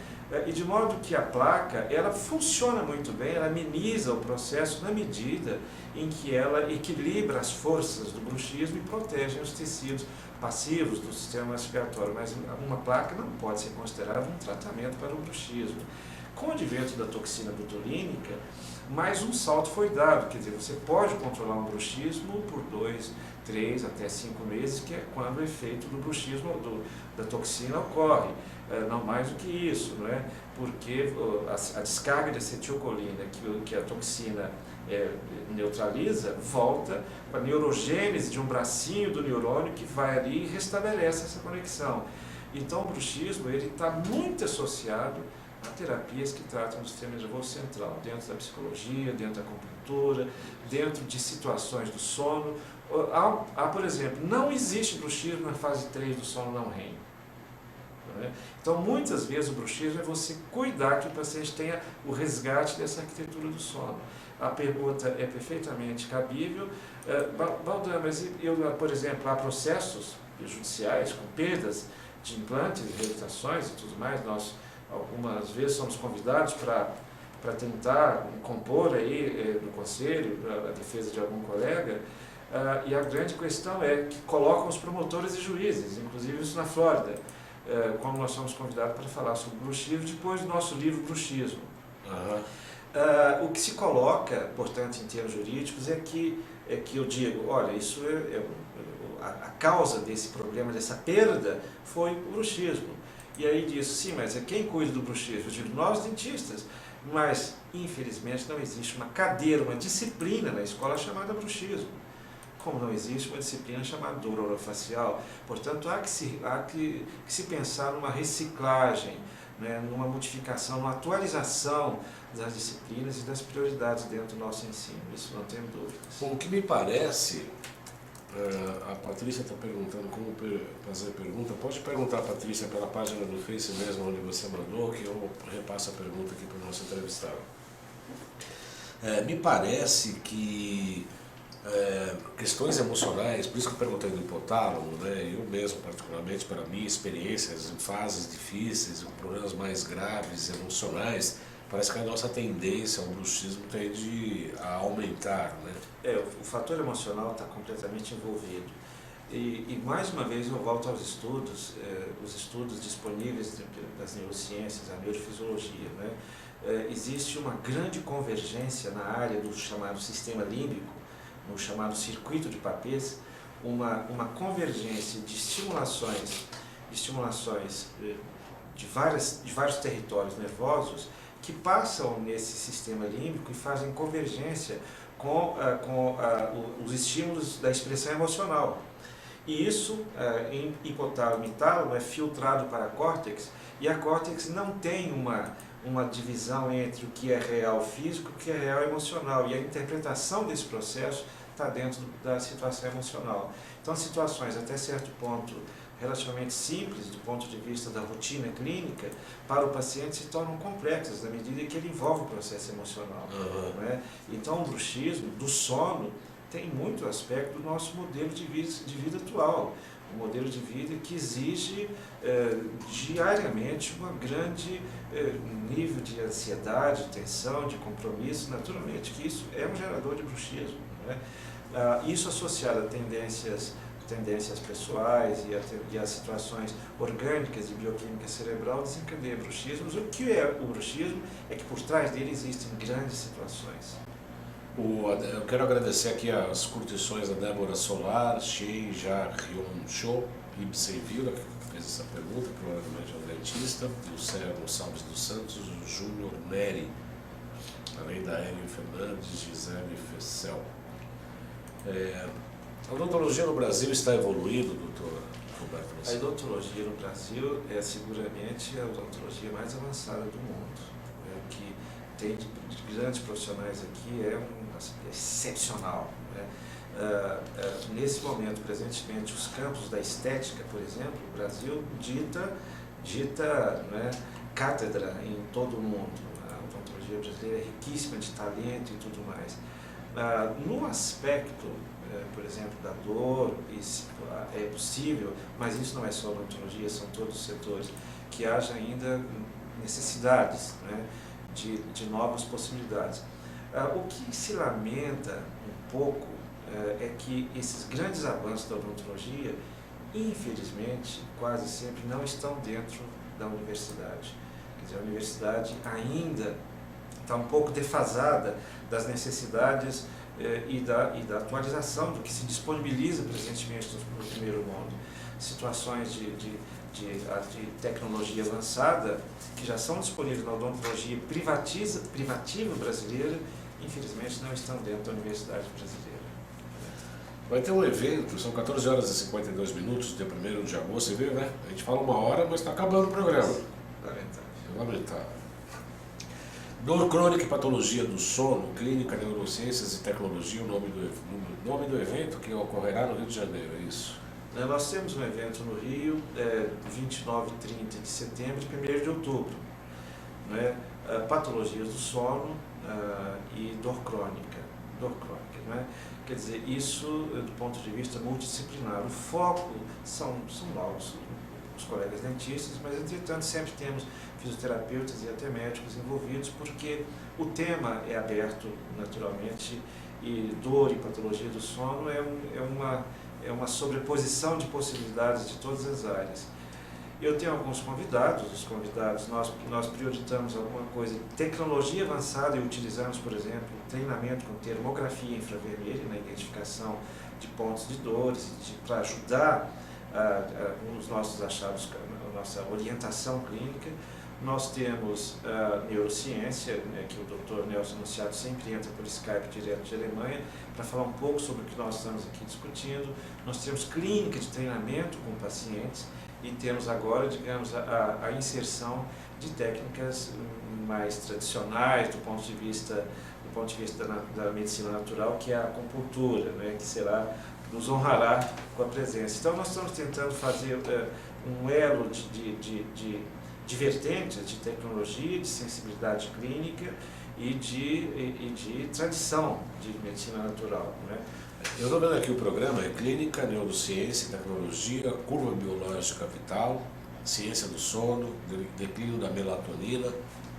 E de modo que a placa, ela funciona muito bem, ela ameniza o processo na medida em que ela equilibra as forças do bruxismo e protege os tecidos passivos do sistema respiratório, mas uma placa não pode ser considerada um tratamento para o bruxismo. Com o advento da toxina botulínica, mais um salto foi dado, quer dizer, você pode controlar um bruxismo por 2, 3 até 5 meses, que é quando o efeito do bruxismo, da toxina ocorre. Não mais do que isso, não é? Porque a descarga de acetilcolina que a toxina neutraliza, volta para a neurogênese de um bracinho do neurônio que vai ali e restabelece essa conexão. Então o bruxismo está muito associado a terapias que tratam do sistema nervoso central, dentro da psicologia, dentro da acupuntura, dentro de situações do sono. Por exemplo, não existe bruxismo na fase 3 do sono não REM. Então, muitas vezes o bruxismo é você cuidar que o paciente tenha o resgate dessa arquitetura do sono. A pergunta é perfeitamente cabível. Baldan, mas por exemplo, há processos judiciais com perdas de implantes, reabilitações e tudo mais. Nós, algumas vezes, somos convidados para tentar compor aí no conselho, a defesa de algum colega, e a grande questão é que colocam os promotores e juízes, inclusive isso na Flórida, como nós somos convidados para falar sobre bruxismo, depois do nosso livro Bruxismo. O que se coloca, portanto, em termos jurídicos, é que eu digo, olha, isso a causa desse problema, dessa perda, foi o bruxismo. E aí diz, sim, mas quem cuida do bruxismo? Eu digo, nós dentistas. Mas, infelizmente, não existe uma cadeira, uma disciplina na escola chamada bruxismo. Como não existe uma disciplina chamada dor orofacial. Portanto, há que se pensar numa reciclagem, né, numa modificação, numa atualização das disciplinas e das prioridades dentro do nosso ensino. Isso não tem dúvidas. Bom, o que me parece, a Patrícia está perguntando como fazer pergunta. Pode perguntar, Patrícia, pela página do Face mesmo, onde você mandou, que eu repasso a pergunta aqui para o nosso entrevistado. Me parece que questões emocionais, por isso que eu perguntei do hipotálamo, né? Eu mesmo, particularmente, para mim, experiências em fases difíceis, com problemas mais graves, emocionais, parece que a nossa tendência ao bruxismo tende a aumentar, né? O fator emocional está completamente envolvido. E mais uma vez eu volto aos estudos, os estudos disponíveis das neurociências, a neurofisiologia, né? Existe uma grande convergência na área do chamado sistema límbico, no chamado circuito de Papez, uma convergência de estimulações de vários territórios nervosos que passam nesse sistema límbico e fazem convergência com os estímulos da expressão emocional. E isso, em hipotálamo e tálamo, é filtrado para a córtex, e a córtex não tem uma divisão entre o que é real físico e o que é real emocional, e a interpretação desse processo está dentro da situação emocional. Então, situações até certo ponto relativamente simples do ponto de vista da rotina clínica, para o paciente se tornam complexas na medida em que ele envolve o processo emocional. Né? Então, o bruxismo do sono tem muito aspecto do nosso modelo de vida atual, um modelo de vida que exige diariamente um grande nível de ansiedade, de tensão, de compromisso, naturalmente que isso é um gerador de bruxismo. Né? Isso associado a tendências pessoais e a situações orgânicas de bioquímica cerebral desencadeia bruxismos. O que é o bruxismo é que por trás dele existem grandes situações. Eu quero agradecer aqui as curtições da Débora Solar, Shei Jarion Cho, Ibsen Vila, que fez essa pergunta, provavelmente é um dentista, e o Sérgio Salves dos Santos, o Júnior Neri, além da Hélio Fernandes, Gisele Fessel. A odontologia no Brasil está evoluindo, doutor Roberto? A odontologia no Brasil é seguramente a odontologia mais avançada do mundo. O que tem de grandes profissionais aqui é excepcional. Né? Nesse momento, presentemente, os campos da estética, por exemplo, o Brasil dita né, cátedra em todo o mundo. A odontologia brasileira é riquíssima de talento e tudo mais. No aspecto, por exemplo, da dor, isso é possível, mas isso não é só odontologia, são todos os setores, que haja ainda necessidades, né, de novas possibilidades. O que se lamenta um pouco é que esses grandes avanços da odontologia, infelizmente, quase sempre não estão dentro da universidade. Quer dizer, a universidade ainda está um pouco defasada das necessidades e da atualização do que se disponibiliza presentemente no primeiro mundo. Situações de tecnologia avançada que já são disponíveis na odontologia privativa brasileira infelizmente não estão dentro da Universidade Brasileira. Vai ter um evento, são 14 horas e 52 minutos, dia 1º de agosto, você viu, né? A gente fala 1 hora, mas está acabando o programa. Lamentável. Dor crônica e patologia do sono, clínica, neurociências e tecnologia, o nome do evento que ocorrerá no Rio de Janeiro, é isso? Nós temos um evento no Rio, 29 e 30 de setembro e 1º de outubro. Né? Patologias do sono e dor crônica. Né? Quer dizer, isso do ponto de vista multidisciplinar. O foco são nós, os colegas dentistas, mas entretanto sempre temos fisioterapeutas e até médicos envolvidos, porque o tema é aberto naturalmente e dor e patologia do sono é uma sobreposição de possibilidades de todas as áreas. Eu tenho alguns convidados, nós priorizamos alguma coisa de tecnologia avançada e utilizamos, por exemplo, treinamento com termografia infravermelha na identificação de pontos de dores, para ajudar os nossos achados, a nossa orientação clínica. Nós temos neurociência, né, que o Dr. Nelson Anunciado sempre entra por Skype direto de Alemanha, para falar um pouco sobre o que nós estamos aqui discutindo. Nós temos clínica de treinamento com pacientes e temos agora, digamos, a inserção de técnicas mais tradicionais do ponto de vista da medicina natural, que é a acupuntura, né, que nos honrará com a presença. Então nós estamos tentando fazer um elo de vertentes de tecnologia, de sensibilidade clínica e de tradição de medicina natural. Né? Eu estou vendo aqui o programa, é Clínica, Neurociência, Tecnologia, Curva Biológica Vital, Ciência do Sono, Declínio da Melatonina,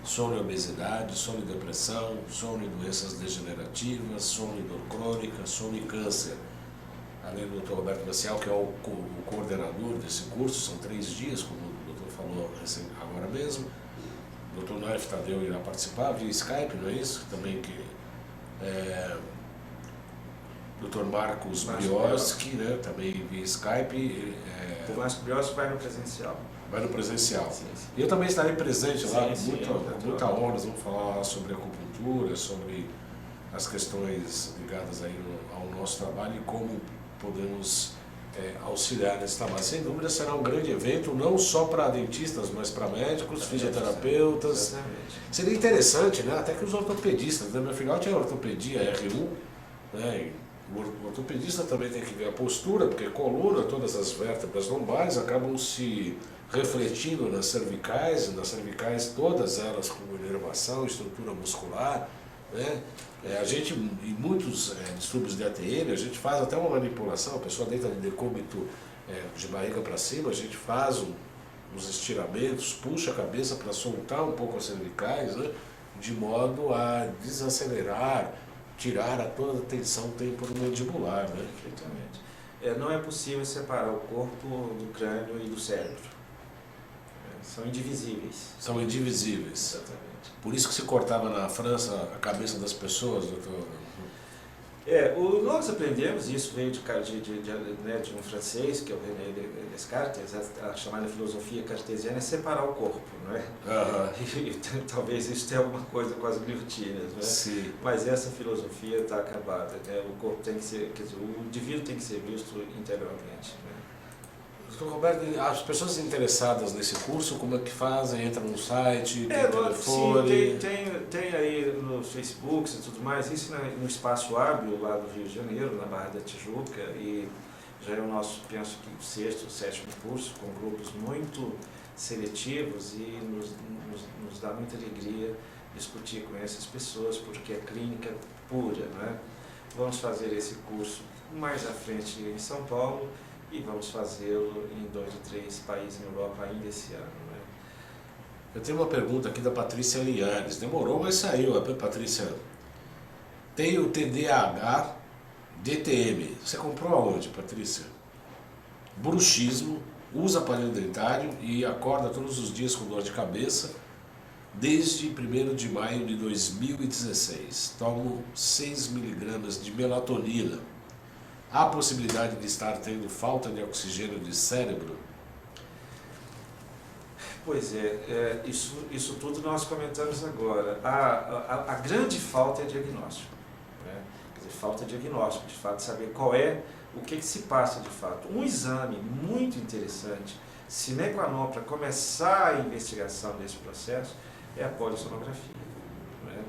Sono e Obesidade, Sono e Depressão, Sono e Doenças Degenerativas, Sono e Dor Crônica, Sono e Câncer. Além do Dr. Roberto Maciel, que é o coordenador desse curso, são 3 dias, como o doutor falou agora mesmo. O Dr. Naif Tadeu irá participar via Skype, não é isso? Também que Dr. Marcos Bioski, né, também via Skype. O Marcos Bioski vai no presencial. Vai no presencial. Sim. Eu também estarei presente lá, sim, com muita honra. Nós vamos falar sobre acupuntura, sobre as questões ligadas aí ao nosso trabalho e como podemos auxiliar nesse trabalho. Sem dúvida será um grande evento, não só para dentistas, mas para médicos, fisioterapeutas. Exatamente. Seria interessante, né? Até que os ortopedistas, né? Meu filhote é ortopedia R1, né? O ortopedista também tem que ver a postura, porque coluna, todas as vértebras lombares acabam se refletindo nas cervicais todas elas com inervação, estrutura muscular, né? A gente, em muitos distúrbios de ATM, a gente faz até uma manipulação, a pessoa deita de decúbito de barriga para cima, a gente faz uns estiramentos, puxa a cabeça para soltar um pouco as cervicais, né? De modo a desacelerar, tirar toda a tensão temporomandibular, né? Perfeitamente. Não é possível separar o corpo do crânio e do cérebro. São indivisíveis. São indivisíveis. Exatamente. Por isso que se cortava na França a cabeça das pessoas, doutor? Nós aprendemos, isso veio de um francês, que é o René Descartes, a chamada filosofia cartesiana é separar o corpo, não é? E talvez isso tenha alguma coisa com as guilhotinas, não é? Sim. Mas essa filosofia está acabada, né? O corpo tem que ser, quer dizer, o indivíduo tem que ser visto integralmente, né? Doutor Roberto, as pessoas interessadas nesse curso, como é que fazem? Entram no site, tem telefone? Sim, tem aí no Facebook e tudo mais, isso no Espaço Hábil, lá do Rio de Janeiro, na Barra da Tijuca, e já é o nosso, penso que, 6º ou 7º curso, com grupos muito seletivos, e nos dá muita alegria discutir com essas pessoas, porque é clínica pura, né? Vamos fazer esse curso mais à frente em São Paulo, e vamos fazê-lo em 2 ou 3 países na Europa ainda esse ano. Né? Eu tenho uma pergunta aqui da Patrícia Linhares. Demorou, mas saiu. Patrícia, tem o TDAH, DTM. Você comprou aonde, Patrícia? Bruxismo, usa aparelho dentário e acorda todos os dias com dor de cabeça desde 1º de maio de 2016. Tomo 6 miligramas de melatonina. Há a possibilidade de estar tendo falta de oxigênio de cérebro? Pois é, isso tudo nós comentamos agora. A grande falta é diagnóstico. Né? Quer dizer, falta de diagnóstico, de fato, saber o que se passa de fato. Um exame muito interessante, sine qua non, para começar a investigação desse processo, é a polissonografia. Né?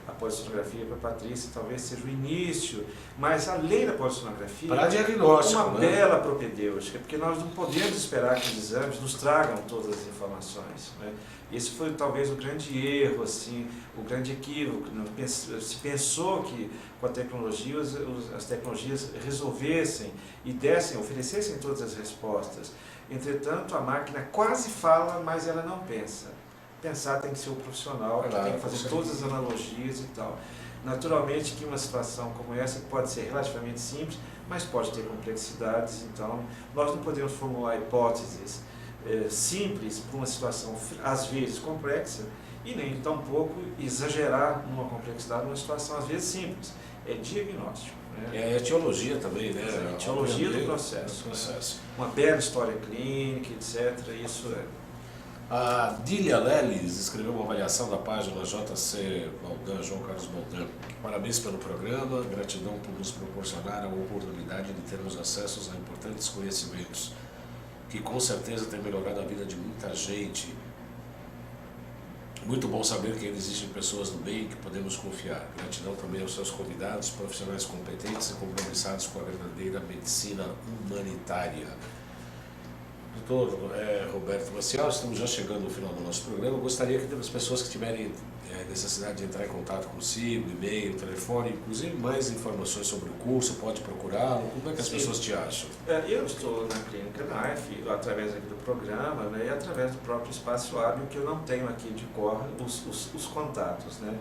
A polissonografia para a Patrícia talvez seja o início, mas além da polissonografia, para diagnóstico, uma bela propedêutica, porque nós não podemos esperar que os exames nos tragam todas as informações. Né? Esse foi talvez o grande erro, assim, o grande equívoco. Se pensou que com a tecnologia, as tecnologias resolvessem e oferecessem todas as respostas. Entretanto, a máquina quase fala, mas ela não pensa. Pensar tem que ser o profissional, que tem que fazer todas as analogias e tal. Naturalmente que uma situação como essa pode ser relativamente simples, mas pode ter complexidades, então nós não podemos formular hipóteses simples para uma situação às vezes complexa e nem tampouco exagerar numa complexidade numa situação às vezes simples. É diagnóstico. Né? É a etiologia também, né? A etiologia do processo. Né? Uma bela história clínica, etc. Isso é. A Dília Leles escreveu uma avaliação da página JC Baldan, João Carlos Baldan. Parabéns pelo programa, gratidão por nos proporcionar a oportunidade de termos acesso a importantes conhecimentos, que com certeza tem melhorado a vida de muita gente. Muito bom saber que ainda existem pessoas no bem que podemos confiar. Gratidão também aos seus convidados, profissionais competentes e compromissados com a verdadeira medicina humanitária. Doutor Roberto Maciel, estamos já chegando no final do nosso programa. Eu gostaria que as pessoas que tiverem necessidade de entrar em contato consigo, e-mail, telefone, inclusive mais informações sobre o curso, pode procurá-lo. Como é que as pessoas te acham? Eu estou na Clínica Knife, através aqui do programa, né, e através do próprio Espaço Hábil, que eu não tenho aqui de cor os contatos. Né?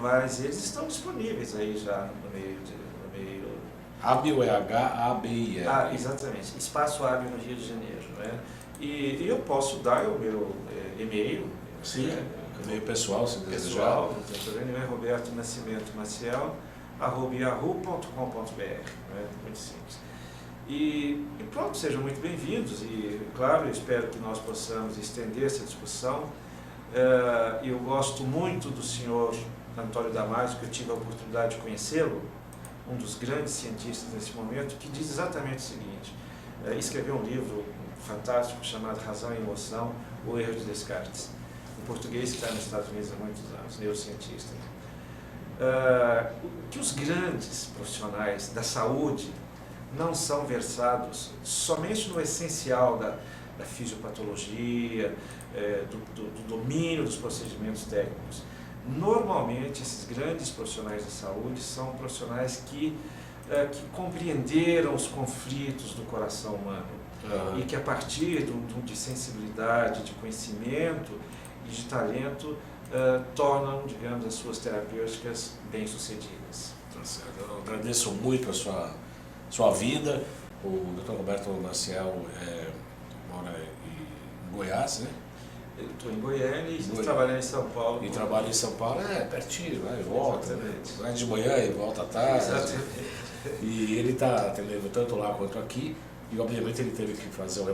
Mas eles estão disponíveis aí já no meio. Hábil é H-A-B-I-L. Exatamente. Espaço Hábil no Rio de Janeiro. Né? E eu posso dar o meu e-mail. Sim, e-mail pessoal, se desejar. Pessoal, não tem problema, é Roberto Nascimento Maciel, @yahoo.com.br. Né? Muito simples. E pronto, sejam muito bem-vindos. E, claro, eu espero que nós possamos estender essa discussão. Eu gosto muito do senhor Antônio Damasio, que eu tive a oportunidade de conhecê-lo, um dos grandes cientistas nesse momento, que diz exatamente o seguinte: escreveu um livro fantástico chamado Razão e Emoção, o Erro de Descartes, um português que está nos Estados Unidos há muitos anos, neurocientista. Que os grandes profissionais da saúde não são versados somente no essencial da fisiopatologia, do domínio dos procedimentos técnicos. Normalmente, esses grandes profissionais da saúde são profissionais que compreenderam os conflitos do coração humano e que, a partir de sensibilidade, de conhecimento e de talento, tornam, digamos, as suas terapêuticas bem-sucedidas. Tá certo. Eu agradeço muito a sua vida. O Dr. Roberto Maciel mora em Goiás, né? Eu estou em Goiânia e trabalhando em São Paulo. E trabalha em São Paulo, pertinho, vai e volta, né? Vai de manhã e volta à tarde. Exatamente. E ele está atendendo tanto lá quanto aqui, e obviamente ele teve que fazer um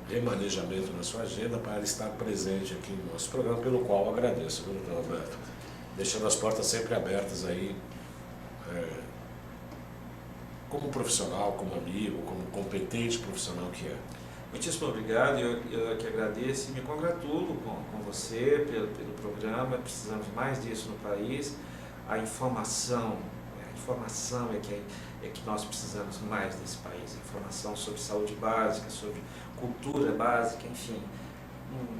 remanejamento na sua agenda para estar presente aqui no nosso programa, pelo qual eu agradeço, viu, doutor Roberto? Deixando as portas sempre abertas aí, como profissional, como amigo, como competente profissional que é. Muitíssimo obrigado, eu que agradeço e me congratulo com você pelo programa. Precisamos mais disso no país. A informação é que nós precisamos mais desse país. Informação sobre saúde básica, sobre cultura básica, enfim.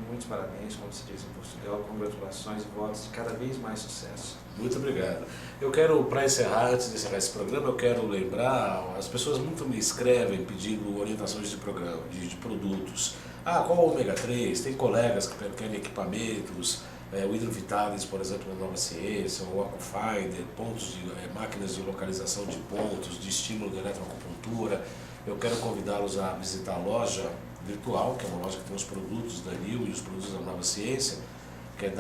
Muitos parabéns, como se diz em Portugal, congratulações e votos de cada vez mais sucesso. Muito obrigado. Eu quero, para encerrar, antes de encerrar esse programa, eu quero lembrar, as pessoas muito me escrevem pedindo orientações de programa, de produtos. Qual o ômega 3? Tem colegas que querem equipamentos, o Hidrovitalis, por exemplo, na Nova Ciência, o Acufinder, máquinas de localização de pontos, de estímulo de eletroacupuntura. Eu quero convidá-los a visitar a loja virtual, que é uma loja que tem os produtos da NIL e os produtos da Nova Ciência, que é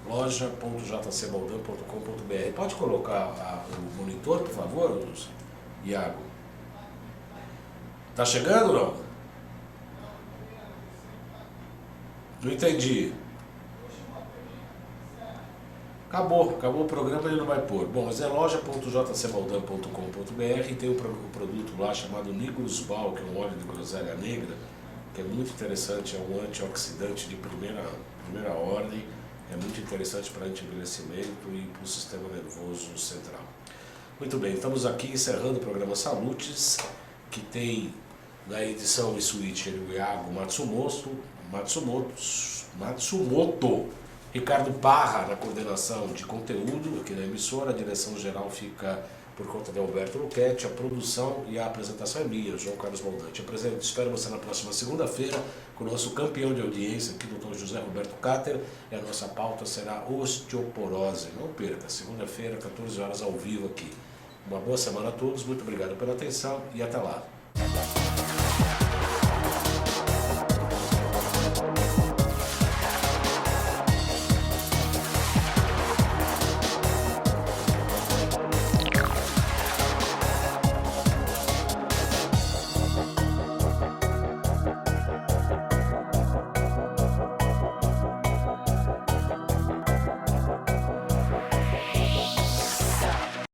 loja.jcbaldan.com.br. Pode colocar o monitor, por favor, Iago? Tá chegando ou não? Não entendi. Acabou o programa, ele não vai pôr. Bom, mas é loja.jcbaldan.com.br e tem um produto lá chamado Nigrosbal, que é um óleo de groselha negra, que é muito interessante, é um antioxidante de primeira ordem, é muito interessante para anti-envelhecimento e para o sistema nervoso central. Muito bem, estamos aqui encerrando o programa Salutes, que tem na edição e switcher o Iago Matsumoto, Ricardo Parra na coordenação de conteúdo aqui na emissora, a direção geral fica por conta de Alberto Luchetti, a produção e a apresentação é minha, João Carlos Baldante. Espero você na próxima segunda-feira com o nosso campeão de audiência aqui, Dr. José Roberto Cáter, e a nossa pauta será osteoporose. Não perca, segunda-feira, 14 horas ao vivo aqui. Uma boa semana a todos, muito obrigado pela atenção e até lá.